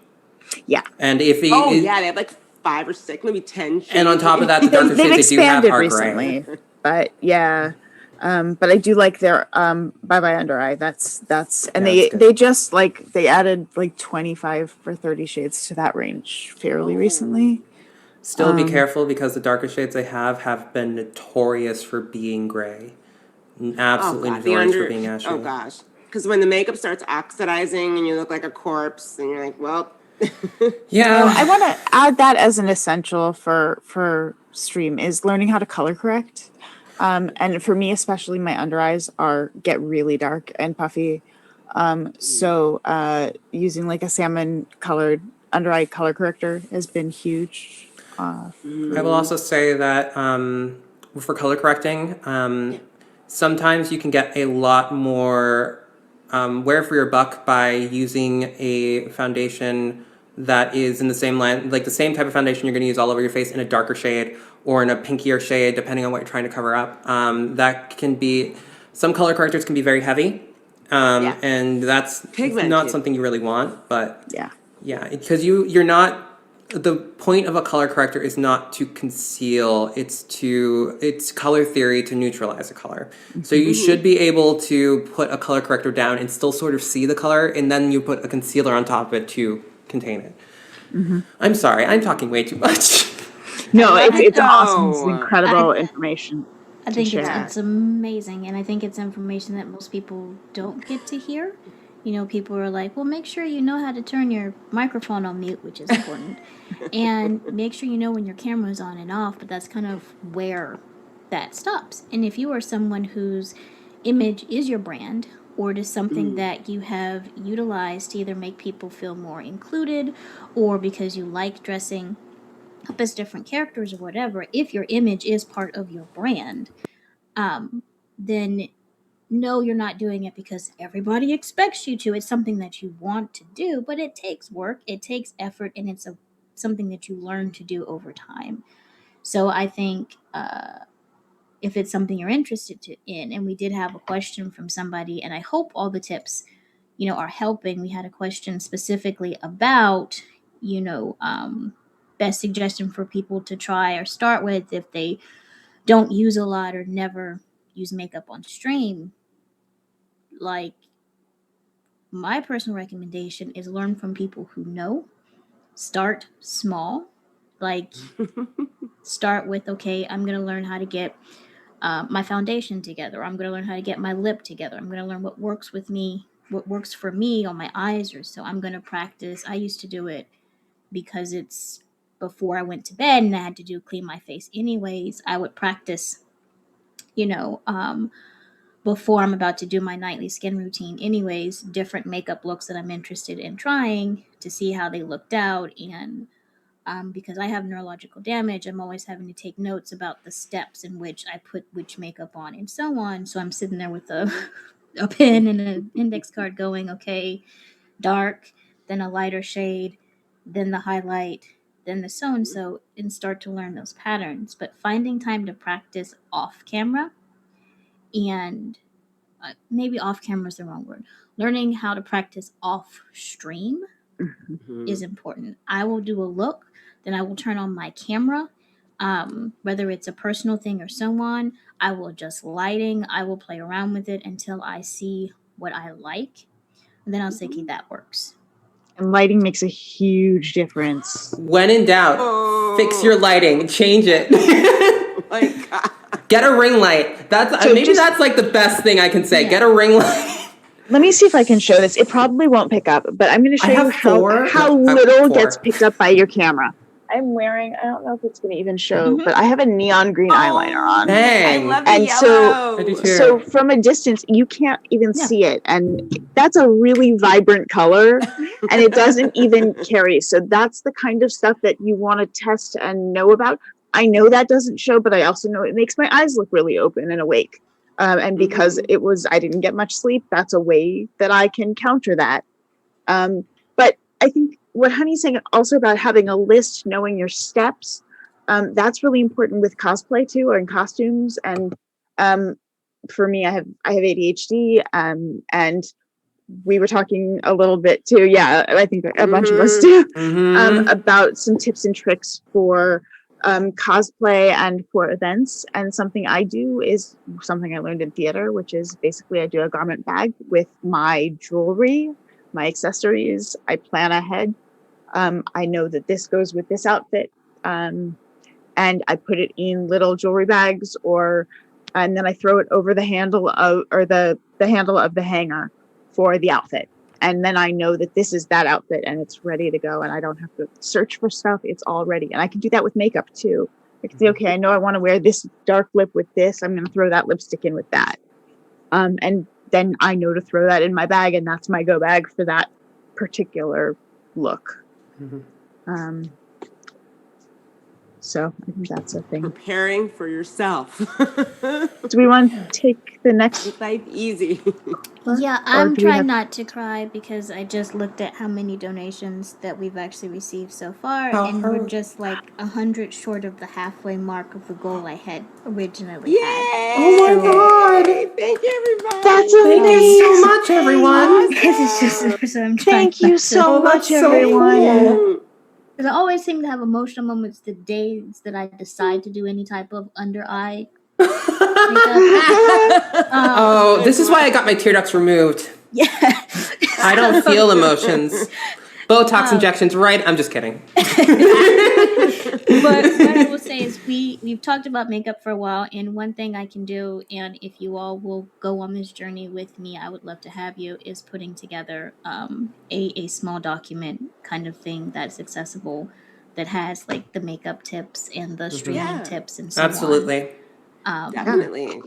Speaker 2: Yeah.
Speaker 3: And if
Speaker 4: they have 5 or 6, maybe 10 shades.
Speaker 3: And on top of that, the darker shades they do have are
Speaker 2: recently. Gray. But yeah. But I do like their Bye Bye Under Eye. That's and they just they added 25 or 30 shades to that range fairly recently.
Speaker 3: Still be careful because the darker shades they have been notorious for being gray. Absolutely notorious for being ashy.
Speaker 4: Oh gosh. Because when the makeup starts oxidizing and you look like a corpse and you're like, well.
Speaker 3: Yeah.
Speaker 2: I want to add that as an essential for stream is learning how to color correct. And for me, especially my under eyes get really dark and puffy. So using a salmon colored under eye color corrector has been huge.
Speaker 3: I will also say that for color correcting, sometimes you can get a lot more wear for your buck by using a foundation that is in the same line, the same type of foundation you're going to use all over your face in a darker shade or in a pinkier shade, depending on what you're trying to cover up. That can be, some color correctors can be very heavy, and that's pigmented. Not something you really want, but yeah, because you're not. The point of a color corrector is not to conceal, it's color theory to neutralize a color. So you should be able to put a color corrector down and still sort of see the color, and then you put a concealer on top of it to contain it. I'm sorry, I'm talking way too much.
Speaker 2: No, it's awesome. It's incredible information.
Speaker 1: I think it's amazing, and I think it's information that most people don't get to hear. People are like, well, make sure you know how to turn your microphone on mute, which is important, and make sure you know when your camera is on and off, but that's kind of where that stops. And if you are someone whose image is your brand, or it is something that you have utilized to either make people feel more included, or because you like dressing up as different characters or whatever, if your image is part of your brand, then no, you're not doing it because everybody expects you to. It's something that you want to do, but it takes work, it takes effort, and it's something that you learn to do over time. So I think if it's something you're interested in, and we did have a question from somebody, and I hope all the tips, are helping. We had a question specifically about, best suggestion for people to try or start with if they don't use a lot or never use makeup on stream. Like, my personal recommendation is learn from people who know. Start small. Like, start with, okay, I'm going to learn how to get my foundation together. I'm going to learn how to get my lip together. I'm going to learn what works with me, what works for me on my eyes. Or so I'm going to practice. I used to do it because it's before I went to bed and I had to clean my face anyways. I would practice, you know, before I'm about to do my nightly skin routine anyways, different makeup looks that I'm interested in trying to see how they looked out. And because I have neurological damage, I'm always having to take notes about the steps in which I put which makeup on and so on. So I'm sitting there with a pen and an index card going, okay, dark, then a lighter shade, then the highlight, then the so and so, and start to learn those patterns. But finding time to practice off camera, and maybe off camera is the wrong word, learning how to practice off stream is important. I will do a look, then I will turn on my camera, whether it's a personal thing or so on. I will adjust lighting. I will play around with it until I see what I like. And then I'll say, okay, that works.
Speaker 2: And lighting makes a huge difference.
Speaker 3: When in doubt, fix your lighting, change it.
Speaker 4: My God.
Speaker 3: Get a ring light. That's that's like the best thing I can say.
Speaker 1: Yeah.
Speaker 3: Get a ring light.
Speaker 2: Let me see if I can show this. It probably won't pick up, but I'm going to show
Speaker 3: I
Speaker 2: you
Speaker 3: have four.
Speaker 2: how
Speaker 3: No,
Speaker 2: little
Speaker 3: four.
Speaker 2: gets picked up by your camera. I'm wearing, I don't know if it's going to even show, but I have a neon green eyeliner on.
Speaker 3: Dang.
Speaker 4: I love the
Speaker 2: And
Speaker 4: yellow.
Speaker 3: I do too.
Speaker 2: So from a distance, you can't even see it. And that's a really vibrant color, and it doesn't even carry. So that's the kind of stuff that you want to test and know about. I know that doesn't show, but I also know it makes my eyes look really open and awake. And because I didn't get much sleep, that's a way that I can counter that. But I think what Honey's saying also about having a list, knowing your steps, that's really important with cosplay too, or in costumes. And for me, I have ADHD, and we were talking a little bit too. Yeah, I think a bunch of us do, about some tips and tricks for cosplay and for events. And something I do is something I learned in theater, which is basically I do a garment bag with my jewelry, my accessories. I plan ahead. I know that this goes with this outfit, and I put it in little jewelry bags, and then I throw it over the handle of, or the handle of the hanger for the outfit. And then I know that this is that outfit and it's ready to go, and I don't have to search for stuff. It's all ready. And I can do that with makeup too. I can say, okay, I know I want to wear this dark lip with this. I'm going to throw that lipstick in with that. And then I know to throw that in my bag, and that's my go bag for that particular look. So I think that's a thing.
Speaker 4: Preparing for yourself.
Speaker 2: Do we want to take the next?
Speaker 4: Make life easy.
Speaker 1: Yeah, I'm trying not to cry because I just looked at how many donations that we've actually received so far, and we're just like 100 short of the halfway mark of the goal I had originally had.
Speaker 3: Oh my God!
Speaker 4: Thank you, everybody.
Speaker 2: That's
Speaker 3: Thank
Speaker 2: amazing.
Speaker 3: you so much, everyone.
Speaker 1: It's just, so I'm trying
Speaker 2: Thank you
Speaker 1: not
Speaker 2: so
Speaker 1: to.
Speaker 2: much,
Speaker 3: that's so
Speaker 2: everyone.
Speaker 3: cool.
Speaker 1: Because I always seem to have emotional moments the days that I decide to do any type of under eye makeup.
Speaker 3: Oh, this is why I got my tear ducts removed.
Speaker 1: Yeah.
Speaker 3: I don't feel emotions. Botox injections, right? I'm just kidding.
Speaker 1: But what I will say is we've talked about makeup for a while, and one thing I can do, and if you all will go on this journey with me, I would love to have you, is putting together a small document kind of thing that's accessible, that has like the makeup tips and the streaming tips and so on.
Speaker 3: Absolutely.
Speaker 4: Definitely.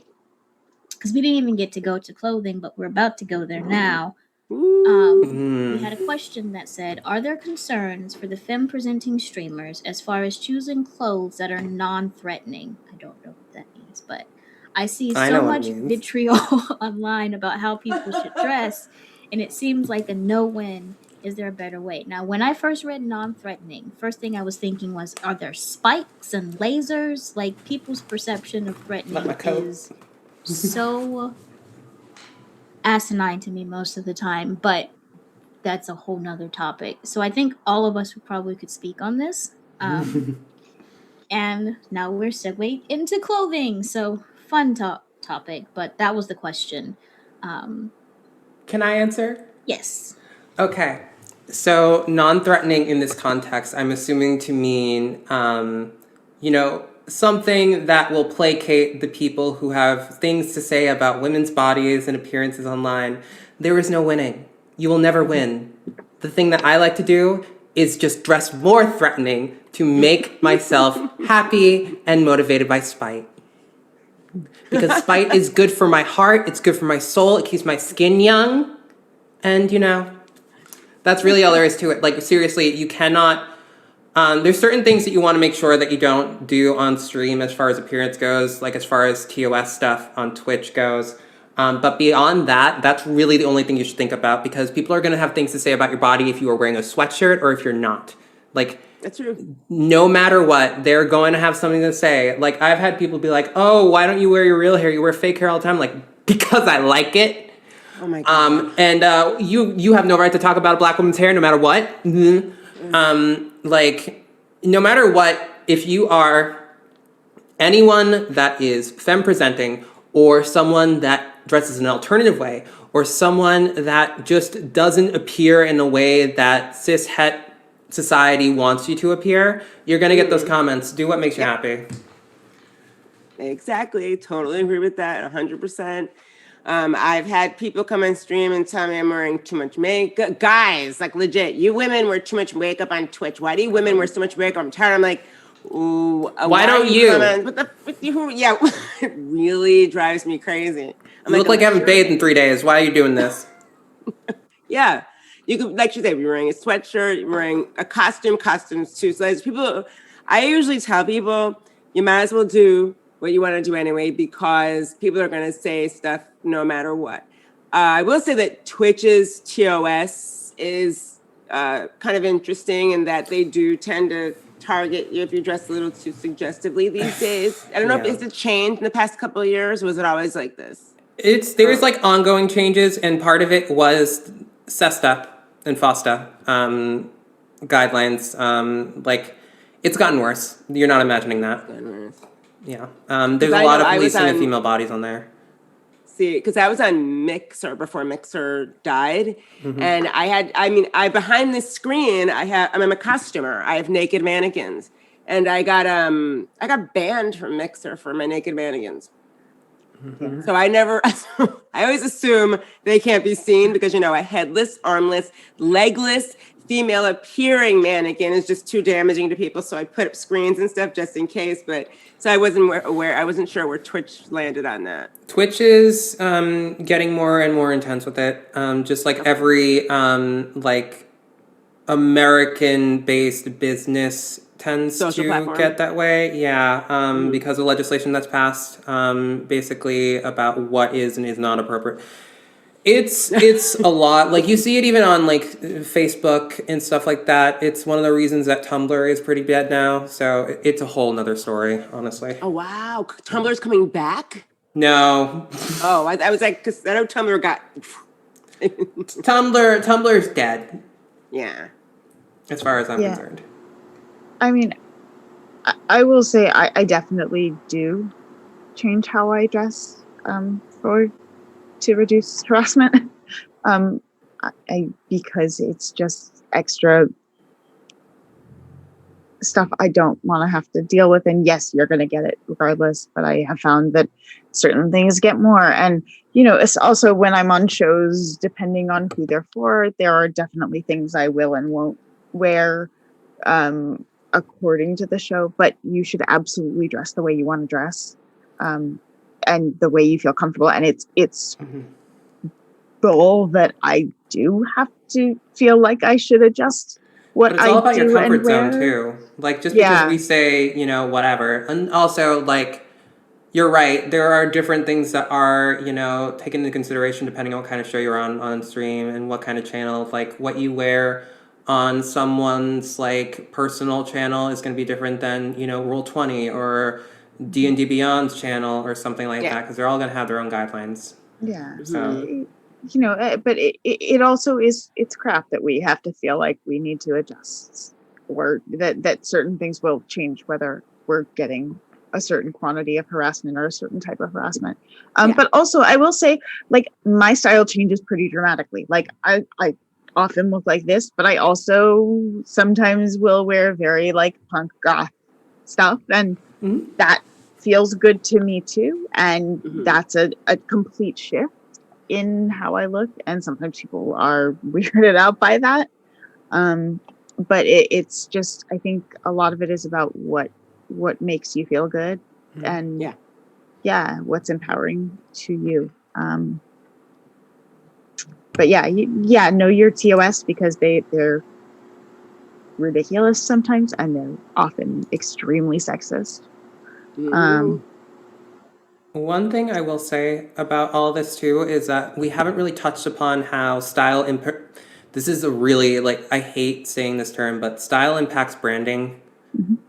Speaker 1: Because we didn't even get to go to clothing, but we're about to go there now. We had a question that said, are there concerns for the femme presenting streamers as far as choosing clothes that are non-threatening? I don't know what that means, but I see
Speaker 3: I
Speaker 1: so
Speaker 3: know what it
Speaker 1: much
Speaker 3: means.
Speaker 1: vitriol online about how people should dress, and it seems like a no-win. Is there a better way? Now, when I first read non-threatening, first thing I was thinking was, are there spikes and lasers? Like, people's perception of
Speaker 3: Not
Speaker 1: threatening
Speaker 3: my coat.
Speaker 1: is so asinine to me most of the time, but that's a whole nother topic. So I think all of us probably could speak on this. And now we're segued into clothing. So fun topic, but that was the question.
Speaker 3: Can I answer?
Speaker 1: Yes.
Speaker 3: Okay. So non-threatening in this context, I'm assuming to mean, something that will placate the people who have things to say about women's bodies and appearances online. There is no winning. You will never win. The thing that I like to do is just dress more threatening to make myself happy and motivated by spite. Because spite is good for my heart, it's good for my soul, it keeps my skin young, and that's really all there is to it. Like, seriously, you cannot. There's certain things that you want to make sure that you don't do on stream as far as appearance goes, like as far as TOS stuff on Twitch goes. But beyond that, that's really the only thing you should think about, because people are going to have things to say about your body if you are wearing a sweatshirt or if you're not. Like,
Speaker 4: That's true.
Speaker 3: no matter what, they're going to have something to say. Like, I've had people be like, oh, why don't you wear your real hair? You wear fake hair all the time. Like, because I like it.
Speaker 4: Oh my God.
Speaker 3: And you have no right to talk about a black woman's hair, no matter what. Like, no matter what, if you are anyone that is femme presenting, or someone that dresses in an alternative way, or someone that just doesn't appear in a way that cis het society wants you to appear, you're gonna get those comments. Do what makes you happy.
Speaker 4: Exactly. Totally agree with that. 100%. I've had people come on stream and tell me I'm wearing too much makeup. Guys, like legit, you women wear too much makeup on Twitch. Why do you women wear so much makeup? I'm tired. I'm like, ooh,
Speaker 3: Why don't you?
Speaker 4: Yeah, it really drives me crazy.
Speaker 3: You look like you haven't bathed in 3 days. Why are you doing this?
Speaker 4: Yeah. You could, like you said, you're wearing a sweatshirt, you're wearing a costumes too. So there's people, I usually tell people, you might as well do what you want to do anyway, because people are going to say stuff no matter what. I will say that Twitch's TOS is kind of interesting in that they do tend to target you if you dress a little too suggestively these days. I don't know if it's changed in the past couple of years, or was it always like this?
Speaker 3: There's like ongoing changes, and part of it was SESTA and FOSTA guidelines. Like, it's gotten worse. You're not imagining that. Yeah. There's a lot of policing of female bodies on there.
Speaker 4: See, because I was on Mixer before Mixer died, and I behind this screen I'm a costumer. I have naked mannequins, and I got banned from Mixer for my naked mannequins. So I always assume they can't be seen because, a headless, armless, legless, female appearing mannequin is just too damaging to people. So I put up screens and stuff just in case. But so I wasn't sure where Twitch landed on that.
Speaker 3: Twitch is getting more and more intense with it. Just like every like American-based business tends
Speaker 4: Social
Speaker 3: to
Speaker 4: platform.
Speaker 3: get that way. Yeah, because of legislation that's passed, basically about what is and is not appropriate. It's a lot. Like, you see it even on like Facebook and stuff like that. It's one of the reasons that Tumblr is pretty bad now. So it's a whole nother story, honestly.
Speaker 4: Oh wow, Tumblr's coming back?
Speaker 3: No.
Speaker 4: Oh, I was like, because I know Tumblr got.
Speaker 3: Tumblr's dead.
Speaker 4: Yeah.
Speaker 3: As far as I'm concerned.
Speaker 2: I mean, I will say I definitely do change how I dress to reduce harassment. Because it's just extra stuff I don't want to have to deal with. And yes, you're going to get it regardless. But I have found that certain things get more. And, it's also when I'm on shows, depending on who they're for, there are definitely things I will and won't wear according to the show. But you should absolutely dress the way you want to dress. and the way you feel comfortable. And it's
Speaker 3: Mhm.
Speaker 2: goal that I do have to feel like I should adjust what
Speaker 3: But it's
Speaker 2: I
Speaker 3: all about your
Speaker 2: do and
Speaker 3: comfort zone
Speaker 2: where.
Speaker 3: too. Like just because
Speaker 2: Yeah.
Speaker 3: we say, you know, whatever. And also like you're right. There are different things that are, you know, taken into consideration depending on what kind of show you're on stream and what kind of channel. Like what you wear on someone's like personal channel is going to be different than, you know, Roll20 or D&D Beyond's channel or something like that, because they're all going to have their own guidelines.
Speaker 2: Yeah.
Speaker 3: So
Speaker 2: You know, but it also is, it's crap that we have to feel like we need to adjust, or that certain things will change whether we're getting a certain quantity of harassment or a certain type of harassment. But also I will say, like, my style changes pretty dramatically. Like I often look like this, but I also sometimes will wear very like punk goth stuff, and that feels good to me too. And that's a complete shift in how I look, and sometimes people are weirded out by that. But it's just, I think a lot of it is about what makes you feel good, and what's empowering to you. But know your TOS, because they're ridiculous sometimes, and they're often extremely sexist.
Speaker 3: One thing I will say about all of this too is that we haven't really touched upon how style this is a really, like, I hate saying this term, but style impacts branding.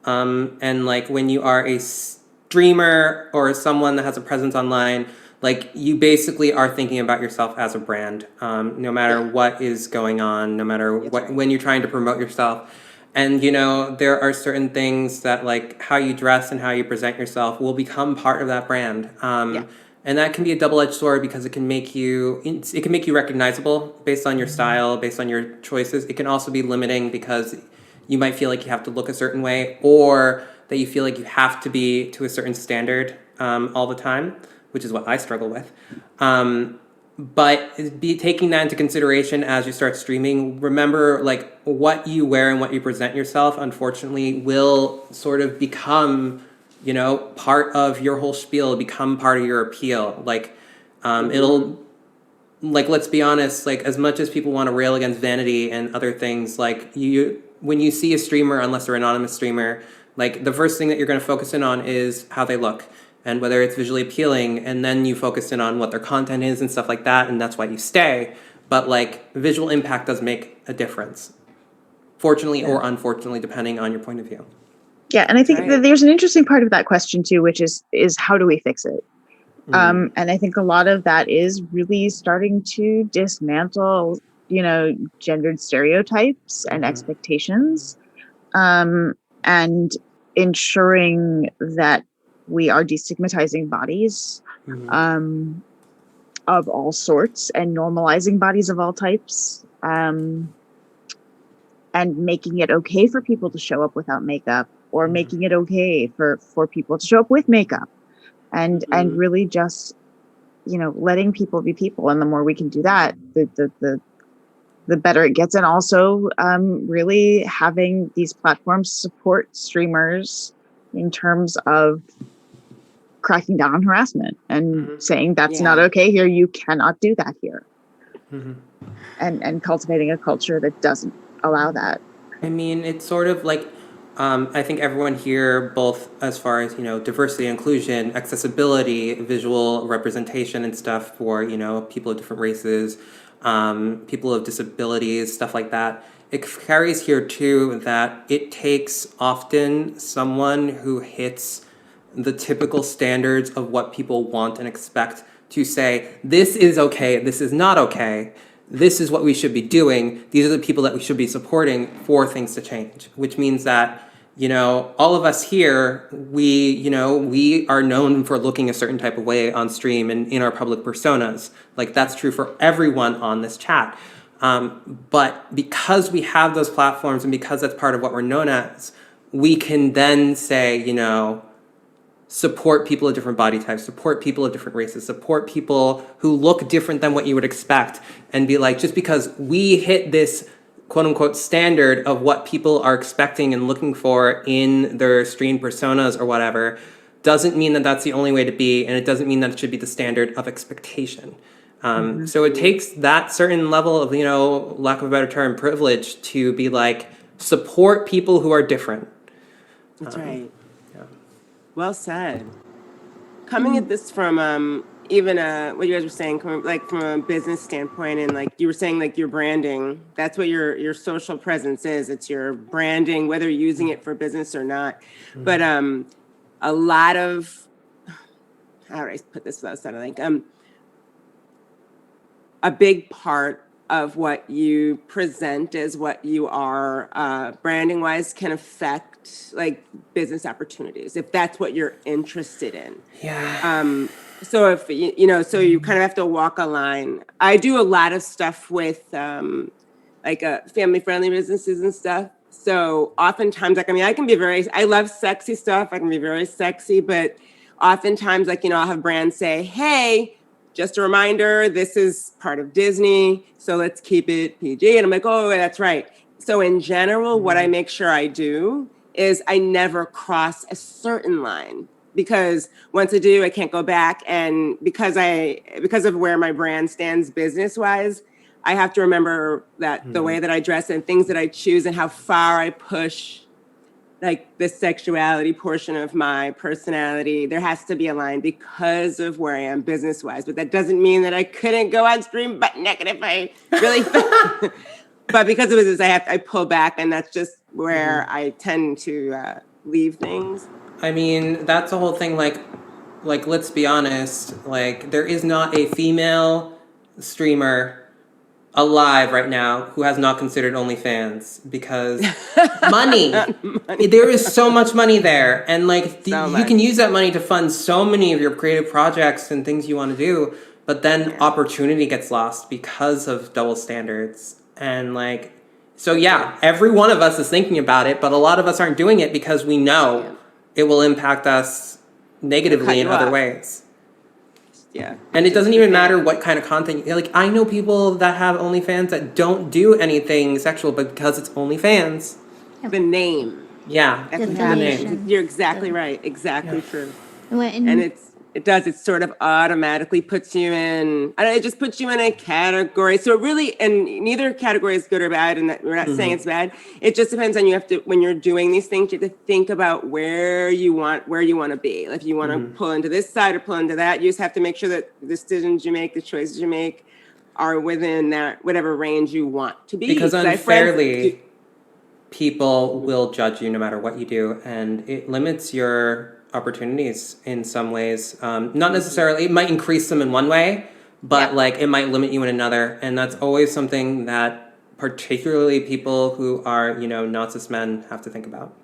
Speaker 3: And like when you are a streamer or someone that has a presence online, like you basically are thinking about yourself as a brand, no matter what is going on, no matter when you're trying to promote yourself. And, you know, there are certain things that, like, how you dress and how you present yourself will become part of that brand. And that can be a double-edged sword, because it can make you recognizable based on your style, based on your choices. It can also be limiting, because you might feel like you have to look a certain way, or that you feel like you have to be to a certain standard all the time, which is what I struggle with. But be taking that into consideration as you start streaming. Remember, like, what you wear and what you present yourself, unfortunately, will sort of become, you know, part of your whole spiel, become part of your appeal. Like, it'll, like, let's be honest, like, as much as people want to rail against vanity and other things, like, when you see a streamer, unless they're an anonymous streamer, like, the first thing that you're going to focus in on is how they look and whether it's visually appealing, and then you focus in on what their content is and stuff like that, and that's why you stay. But like, visual impact does make a difference, fortunately or unfortunately, depending on your point of view.
Speaker 2: Yeah, and I think that there's an interesting part of that question too, which is how do we fix it? And I think a lot of that is really starting to dismantle, you know, gendered stereotypes and expectations, and ensuring that we are destigmatizing bodies of all sorts, and normalizing bodies of all types, and making it okay for people to show up without makeup, or making it okay for people to show up with makeup, and really just, you know, letting people be people. And the more we can do that, the better it gets. And also really having these platforms support streamers in terms of cracking down on harassment and saying that's not okay here, you cannot do that here, and cultivating a culture that doesn't allow that.
Speaker 3: I mean, it's sort of like, I think everyone here, both as far as, you know, diversity, inclusion, accessibility, visual representation and stuff for, you know, people of different races, people of disabilities, stuff like that. It carries here too that it takes often someone who hits the typical standards of what people want and expect to say, this is okay, this is not okay, this is what we should be doing, these are the people that we should be supporting for things to change. Which means that, you know, all of us here, we are known for looking a certain type of way on stream and in our public personas. Like, that's true for everyone on this chat. But because we have those platforms, and because that's part of what we're known as, we can then say, you know, support people of different body types, support people of different races, support people who look different than what you would expect, and be like, just because we hit this quote unquote standard of what people are expecting and looking for in their stream personas or whatever, doesn't mean that that's the only way to be, and it doesn't mean that it should be the standard of expectation. So it takes that certain level of, lack of a better term, privilege to be like, support people who are different.
Speaker 4: That's right.
Speaker 3: Yeah.
Speaker 4: Well said. Coming at this from even what you guys were saying, from a business standpoint, and like you were saying, like your branding, that's what your social presence is. It's your branding, whether you're using it for business or not. But a lot of, how do I put this without sounding like a big part of what you present as what you are branding wise can affect like business opportunities if that's what you're interested in.
Speaker 3: Yeah.
Speaker 4: So if so you kind of have to walk a line. I do a lot of stuff with family friendly businesses and stuff. So oftentimes, I can be I love sexy stuff. I can be very sexy, but oftentimes, I'll have brands say, hey, just a reminder, this is part of Disney, so let's keep it PG. And I'm like, oh, that's right. So in general, what I make sure I do is I never cross a certain line, because once I do, I can't go back. And because of where my brand stands business wise, I have to remember that the way that I dress and things that I choose and how far I push like the sexuality portion of my personality, there has to be a line because of where I am business wise. But that doesn't mean that I couldn't go on stream butt naked if I really but because of business, I pull back, and that's just where I tend to leave things.
Speaker 3: I mean, that's the whole thing. Like, let's be honest. Like, there is not a female streamer alive right now who has not considered OnlyFans, because money. There is so much money there, and like you can use that money to fund so many of your creative projects and things you want to do, but then opportunity gets lost because of double standards. And like, so yeah, every one of us is thinking about it, but a lot of us aren't doing it because we know it will impact us negatively in other ways.
Speaker 4: Yeah.
Speaker 3: And it doesn't even matter what kind of content. Like, I know people that have OnlyFans that don't do anything sexual, but because it's OnlyFans.
Speaker 4: The name.
Speaker 3: Yeah.
Speaker 4: That's
Speaker 3: the
Speaker 4: what happens.
Speaker 3: name.
Speaker 4: You're exactly right. Exactly true.
Speaker 1: And
Speaker 4: it sort of automatically puts you in, it just puts you in a category. So it really, and neither category is good or bad, and we're not saying it's bad. It just depends on, when you're doing these things, you have to think about where you want to be. Like, if you want to pull into this side or pull into that, you just have to make sure that the decisions you make, the choices you make are within that, whatever range you want to be.
Speaker 3: Because unfairly, people will judge you no matter what you do, and it limits your opportunities in some ways. Not necessarily, it might increase them in one way, but like it might limit you in another. And that's always something that particularly people who are, not cis men have to think about.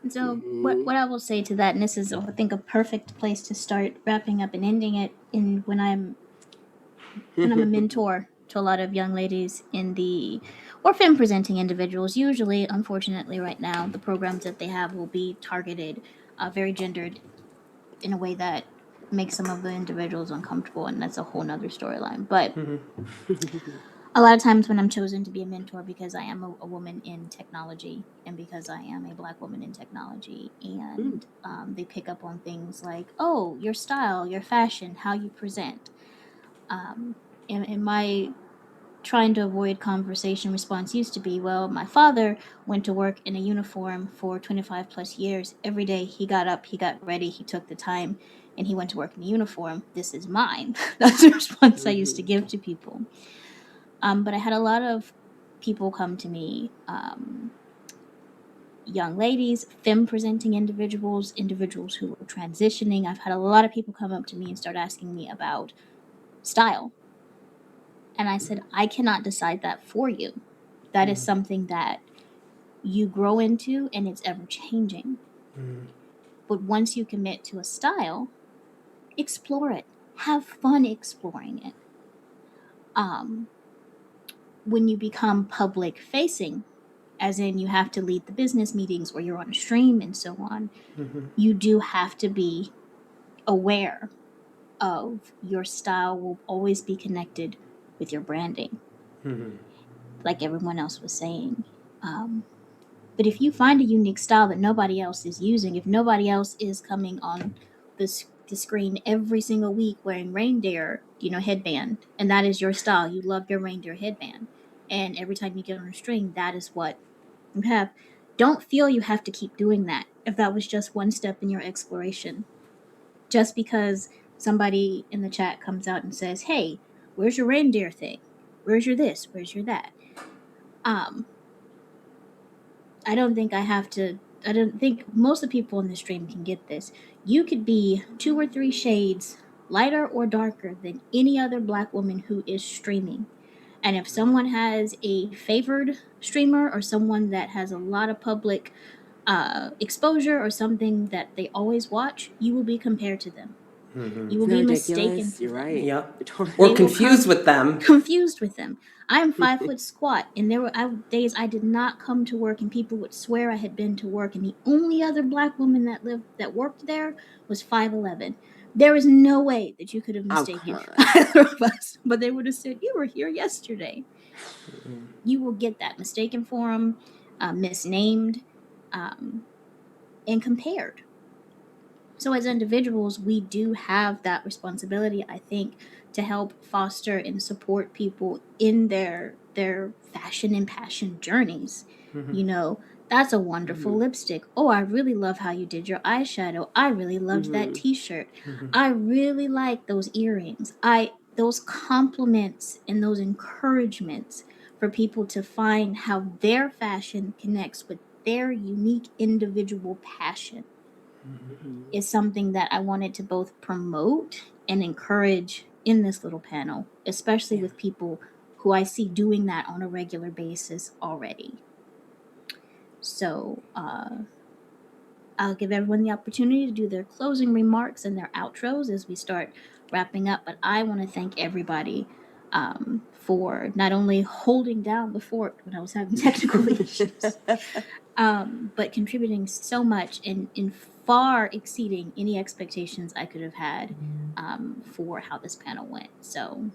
Speaker 1: So what I will say to that, and this is, I think, a perfect place to start wrapping up and ending it, when I'm a mentor to a lot of young ladies or femme presenting individuals. Usually, unfortunately, right now, the programs that they have will be targeted, very gendered, in a way that makes some of the individuals uncomfortable, and that's a whole nother storyline. But a lot of times when I'm chosen to be a mentor, because I am a woman in technology, and because I am a Black woman in technology, and they pick up on things like, oh, your style, your fashion, how you present. And my trying to avoid conversation response used to be, well, my father went to work in a uniform for 25 plus years. Every day he got up, he got ready, he took the time, and he went to work in a uniform. This is mine. That's the response I used to give to people. But I had a lot of people come to me, young ladies, femme presenting individuals who were transitioning. I've had a lot of people come up to me and start asking me about style. And I said, I cannot decide that for you. That is something that you grow into, and it's ever changing. But once you commit to a style, explore it. Have fun exploring it. When you become public facing, as in you have to lead the business meetings or you're on a stream and so on, you do have to be aware of your style will always be connected with your branding. Like everyone else was saying. But if you find a unique style that nobody else is using, if nobody else is coming on the screen every single week wearing reindeer, headband, and that is your style, you love your reindeer headband, and every time you get on a stream, that is what you have. Don't feel you have to keep doing that if that was just one step in your exploration. Just because somebody in the chat comes out and says, "Hey, where's your reindeer thing? Where's your this? Where's your that?" Um, I don't think I have to. I don't think most of the people in the stream can get this. You could be 2 or 3 shades lighter or darker than any other black woman who is streaming. And if someone has a favored streamer or someone that has a lot of public exposure or something that they always watch, you will be compared to them. You will
Speaker 4: Isn't that
Speaker 1: be
Speaker 4: ridiculous?
Speaker 1: mistaken for
Speaker 4: You're
Speaker 1: them.
Speaker 4: right.
Speaker 3: Yep.
Speaker 4: Totally.
Speaker 3: Or
Speaker 1: They will
Speaker 3: confused with them.
Speaker 1: confused with them. I am 5 foot squat, and there were days I did not come to work, and people would swear I had been to work, and the only other black woman that worked there was 5'11". There is no way that you could have mistaken either of us, but they would have said you were here yesterday. You will get that mistaken for them, misnamed, and compared. So as individuals, we do have that responsibility, I think, to help foster and support people in their fashion and passion journeys. That's a wonderful lipstick. Oh, I really love how you did your eyeshadow. I really loved that t-shirt. I really like those earrings. Those compliments and those encouragements for people to find how their fashion connects with their unique individual passion is something that I wanted to both promote and encourage in this little panel, especially with people who I see doing that on a regular basis already. So I'll give everyone the opportunity to do their closing remarks and their outros as we start wrapping up. But I want to thank everybody for not only holding down the fort when I was having technical issues, but contributing so much in far exceeding any expectations I could have had for how this panel went. So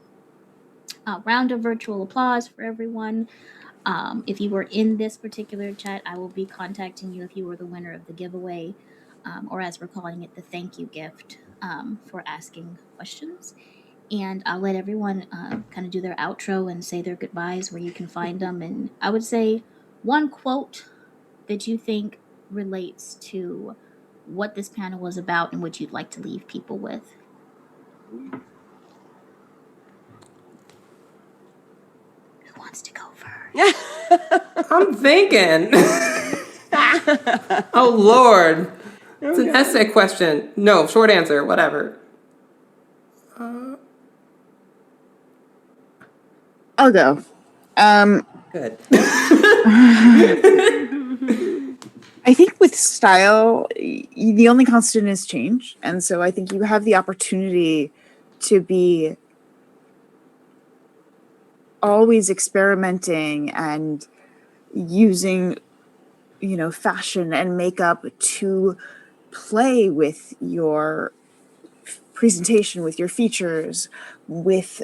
Speaker 1: a round of virtual applause for everyone. If you were in this particular chat, I will be contacting you if you were the winner of the giveaway, or as we're calling it, the thank you gift, for asking questions. And I'll let everyone kind of do their outro and say their goodbyes where you can find them. And I would say one quote that you think relates to what this panel was about and what you'd like to leave people with. Who wants to go first?
Speaker 3: I'm thinking. Oh, Lord. It's an essay question. No, short answer, whatever.
Speaker 2: I'll go.
Speaker 3: Good.
Speaker 2: I think with style, the only constant is change. And so I think you have the opportunity to be always experimenting and using, fashion and makeup to play with your presentation, with your features, with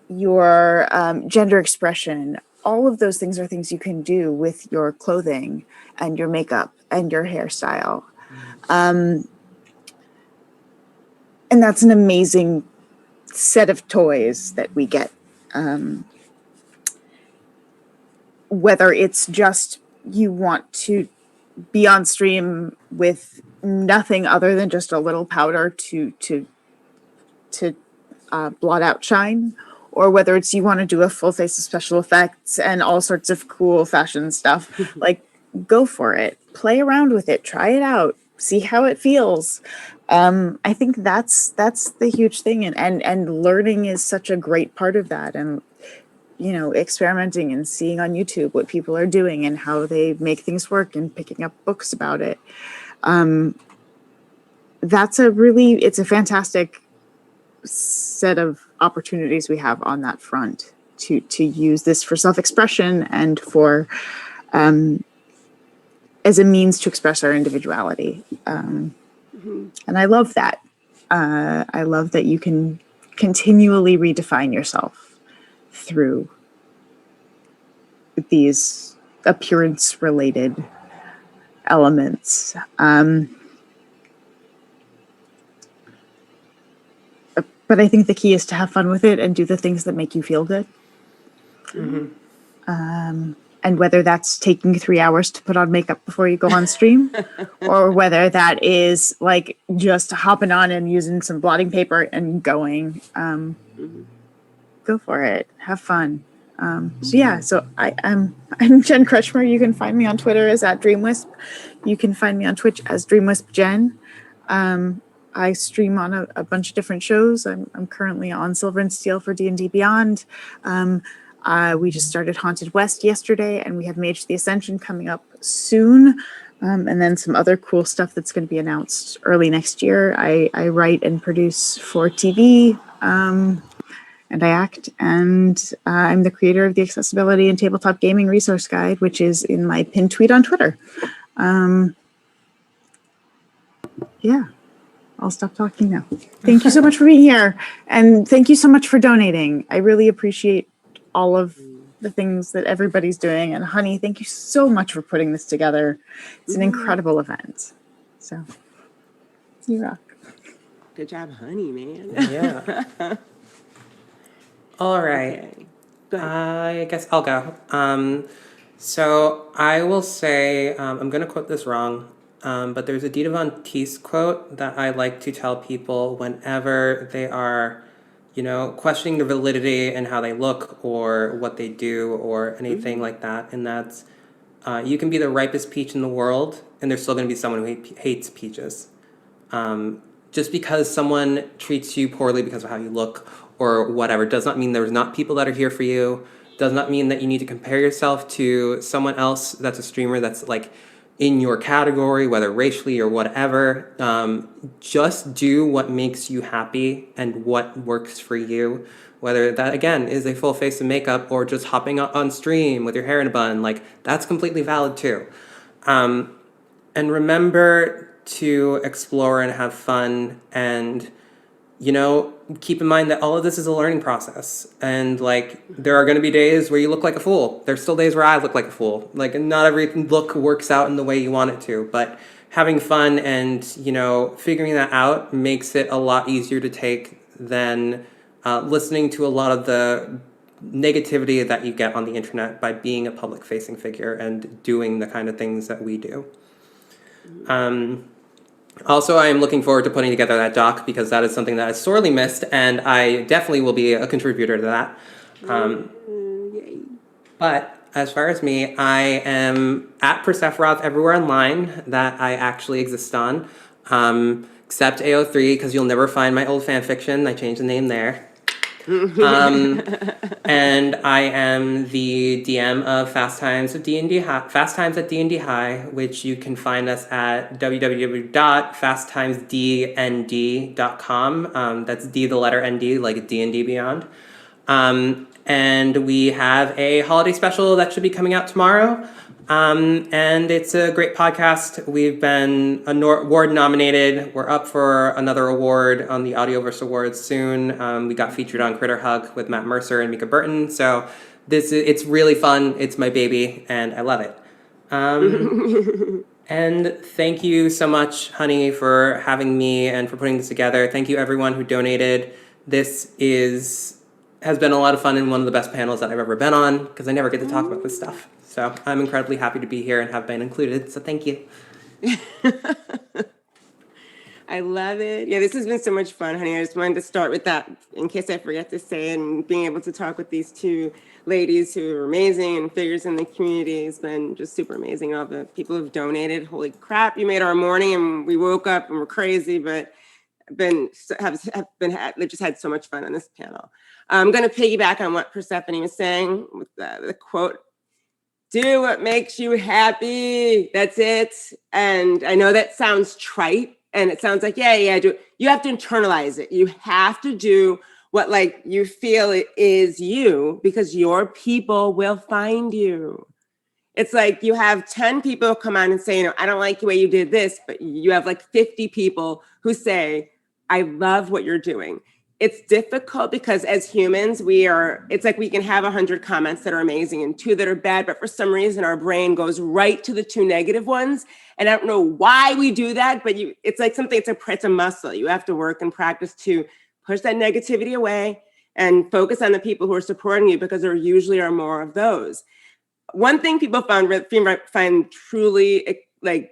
Speaker 2: your gender expression. All of those things are things you can do with your clothing and your makeup and your hairstyle. And that's an amazing set of toys that we get. Whether it's just you want to be on stream with nothing other than just a little powder to blot out shine, or whether it's you want to do a full face of special effects and all sorts of cool fashion stuff, like go for it, play around with it, try it out, see how it feels. I think that's the huge thing, and learning is such a great part of that, and experimenting and seeing on YouTube what people are doing and how they make things work and picking up books about it. It's a fantastic set of opportunities we have on that front to use this for self-expression and for as a means to express our individuality. And I love that. I love that you can continually redefine yourself through these appearance related elements. But I think the key is to have fun with it and do the things that make you feel good.
Speaker 3: Mm-hmm.
Speaker 2: And whether that's taking 3 hours to put on makeup before you go on stream, or whether that is like just hopping on and using some blotting paper and going, go for it, have fun. So I'm Jen Kretchmer. You can find me on Twitter as @DreamWisp. You can find me on Twitch as DreamWispJen. I stream on a bunch of different shows. I'm currently on Silver and Steel for D&D Beyond. We just started Haunted West yesterday, and we have Mage the Ascension coming up soon. And then some other cool stuff that's going to be announced early next year. I write and produce for TV, and I act. And I'm the creator of the Accessibility and Tabletop Gaming Resource Guide, which is in my pinned tweet on Twitter. I'll stop talking now. Thank you so much for being here. And thank you so much for donating. I really appreciate all of the things that everybody's doing. And Honey, thank you so much for putting this together. It's an incredible event. So, you rock.
Speaker 4: Good job, Honey, man.
Speaker 3: Yeah. All right.
Speaker 4: Okay. Go ahead.
Speaker 3: I guess I'll go. So I will say, I'm going to quote this wrong, but there's a Dita Von Teese quote that I like to tell people whenever they are, questioning the validity and how they look or what they do or anything like that. And that's, you can be the ripest peach in the world, and there's still going to be someone who hates peaches. Just because someone treats you poorly because of how you look or whatever does not mean there's not people that are here for you. Does not mean that you need to compare yourself to someone else that's a streamer that's like in your category, whether racially or whatever. Just do what makes you happy and what works for you. Whether that, again, is a full face of makeup or just hopping on stream with your hair in a bun, like that's completely valid too. And remember to explore and have fun and, keep in mind that all of this is a learning process. And like, there are going to be days where you look like a fool. There's still days where I look like a fool. Like, not every look works out in the way you want it to, but having fun and, figuring that out makes it a lot easier to take than listening to a lot of the negativity that you get on the internet by being a public facing figure and doing the kind of things that we do. Also, I am looking forward to putting together that doc because that is something that I sorely missed, and I definitely will be a contributor to that. But as far as me, I am at Persephone everywhere online that I actually exist on, except AO3 because you'll never find my old fan fiction. I changed the name there. And I am the DM of Fast Times at D&D High, which you can find us at www.fasttimesdnd.com. That's D, the letter ND, like D&D Beyond. And we have a holiday special that should be coming out tomorrow. And it's a great podcast. We've been award nominated. We're up for another award on the Audioverse Awards soon. We got featured on Critter Hug with Matt Mercer and Mika Burton. So it's really fun. It's my baby, and I love it. And thank you so much, Honey, for having me and for putting this together. Thank you, everyone who donated. This has been a lot of fun and one of the best panels that I've ever been on because I never get to talk about this stuff. So I'm incredibly happy to be here and have been included. So thank you.
Speaker 4: I love it. Yeah, this has been so much fun, Honey. I just wanted to start with that in case I forget to say it, and being able to talk with these two ladies who are amazing and figures in the community has been just super amazing. All the people who've donated. Holy crap, you made our morning, and we woke up and we're crazy, but just had so much fun on this panel. I'm going to piggyback on what Persephone was saying with the quote. Do what makes you happy. That's it. And I know that sounds trite and it sounds like, yeah, do it. You have to internalize it. You have to do what like you feel it is you because your people will find you. It's like you have 10 people come on and say, I don't like the way you did this, but you have like 50 people who say, I love what you're doing. it's difficult because as humans, it's like we can have 100 comments that are amazing and 2 that are bad, but for some reason our brain goes right to the 2 negative ones. And I don't know why we do that, but it's like something, it's a muscle. You have to work and practice to push that negativity away and focus on the people who are supporting you, because there usually are more of those. One thing people find truly like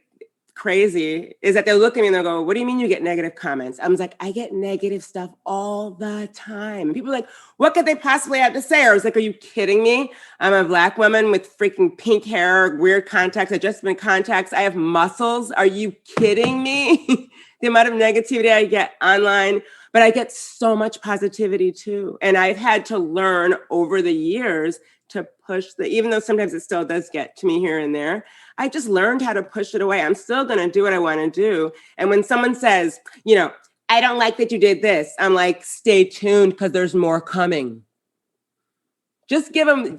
Speaker 4: crazy is that they'll look at me and they'll go, "What do you mean you get negative comments?" I'm like, "I get negative stuff all the time." And people are like, "What could they possibly have to say?" Or I was like, "Are you kidding me? I'm a Black woman with freaking pink hair, weird contacts, adjustment contacts. I have muscles. Are you kidding me?" The amount of negativity I get online, but I get so much positivity too. And I've had to learn over the years to push even though sometimes it still does get to me here and there, I just learned how to push it away. I'm still going to do what I want to do. And when someone says, "I don't like that you did this," I'm like, "Stay tuned, because there's more coming." Just give them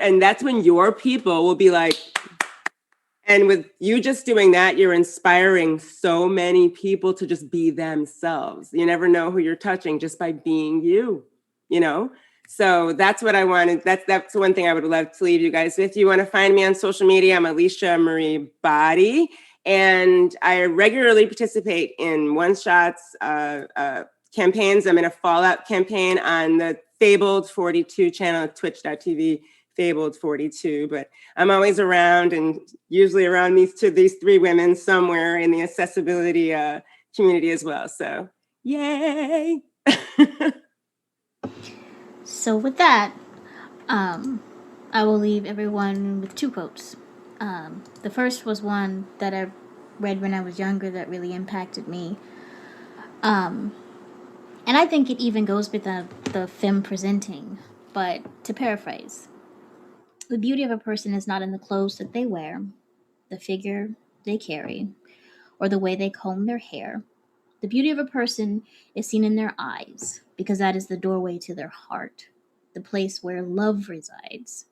Speaker 4: and that's when your people will be like, and with you just doing that, you're inspiring so many people to just be themselves. You never know who you're touching just by being you, So that's what I wanted. That's one thing I would love to leave you guys with. You want to find me on social media, I'm Alicia Marie Body, and I regularly participate in one-shots, campaigns. I'm in a Fallout campaign on the Fabled 42 channel, twitch.tv, Fabled 42, but I'm always around, and usually around these 3 women somewhere in the accessibility community as well. So yay.
Speaker 1: So with that, I will leave everyone with 2 quotes. The first was one that I read when I was younger that really impacted me. And I think it even goes with the femme presenting. But to paraphrase, the beauty of a person is not in the clothes that they wear, the figure they carry, or the way they comb their hair. The beauty of a person is seen in their eyes, because that is the doorway to their heart, the place where love resides.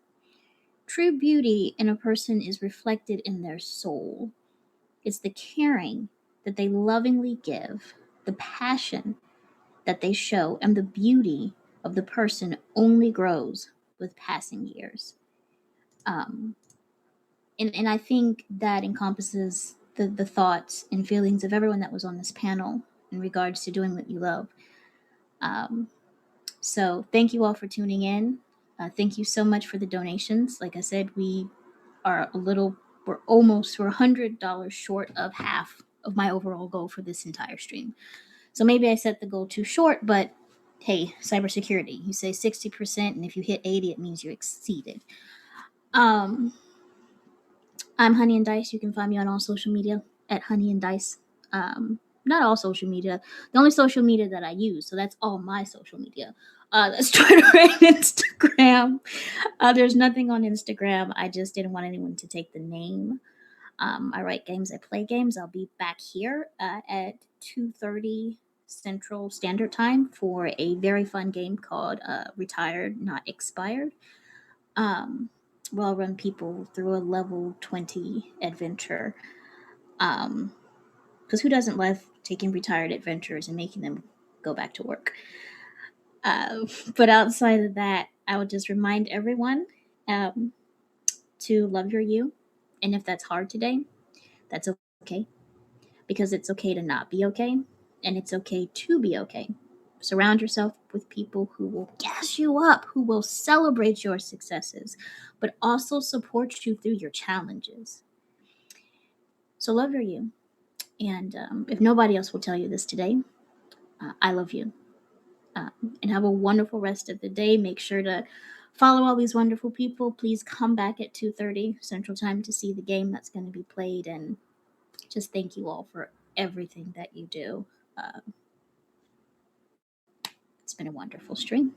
Speaker 1: True beauty in a person is reflected in their soul. It's the caring that they lovingly give, the passion that they show, and the beauty of the person only grows with passing years. Um, and I think that encompasses the thoughts and feelings of everyone that was on this panel in regards to doing what you love. So thank you all for tuning in. Thank you so much for the donations. Like I said, we're $100 short of half of my overall goal for this entire stream. So maybe I set the goal too short, but hey, cybersecurity, you say 60%, and if you hit 80, it means you exceeded. I'm Honey and Dice. You can find me on all social media at Honey and Dice. Not all social media. The only social media that I use, so that's all my social media. That's Twitter and Instagram. There's nothing on Instagram. I just didn't want anyone to take the name. I write games. I play games. I'll be back here at 2:30 Central Standard Time for a very fun game called Retired Not Expired. Where I'll run people through a level 20 adventure. Because who doesn't love taking retired adventurers and making them go back to work? But outside of that, I would just remind everyone to love your you. And if that's hard today, that's okay. Because it's okay to not be okay. And it's okay to be okay. Surround yourself with people who will gas you up, who will celebrate your successes, but also support you through your challenges. So love your you. And if nobody else will tell you this today, I love you. And have a wonderful rest of the day. Make sure to follow all these wonderful people. Please come back at 2:30 Central Time to see the game that's going to be played. And just thank you all for everything that you do. It's been a wonderful stream.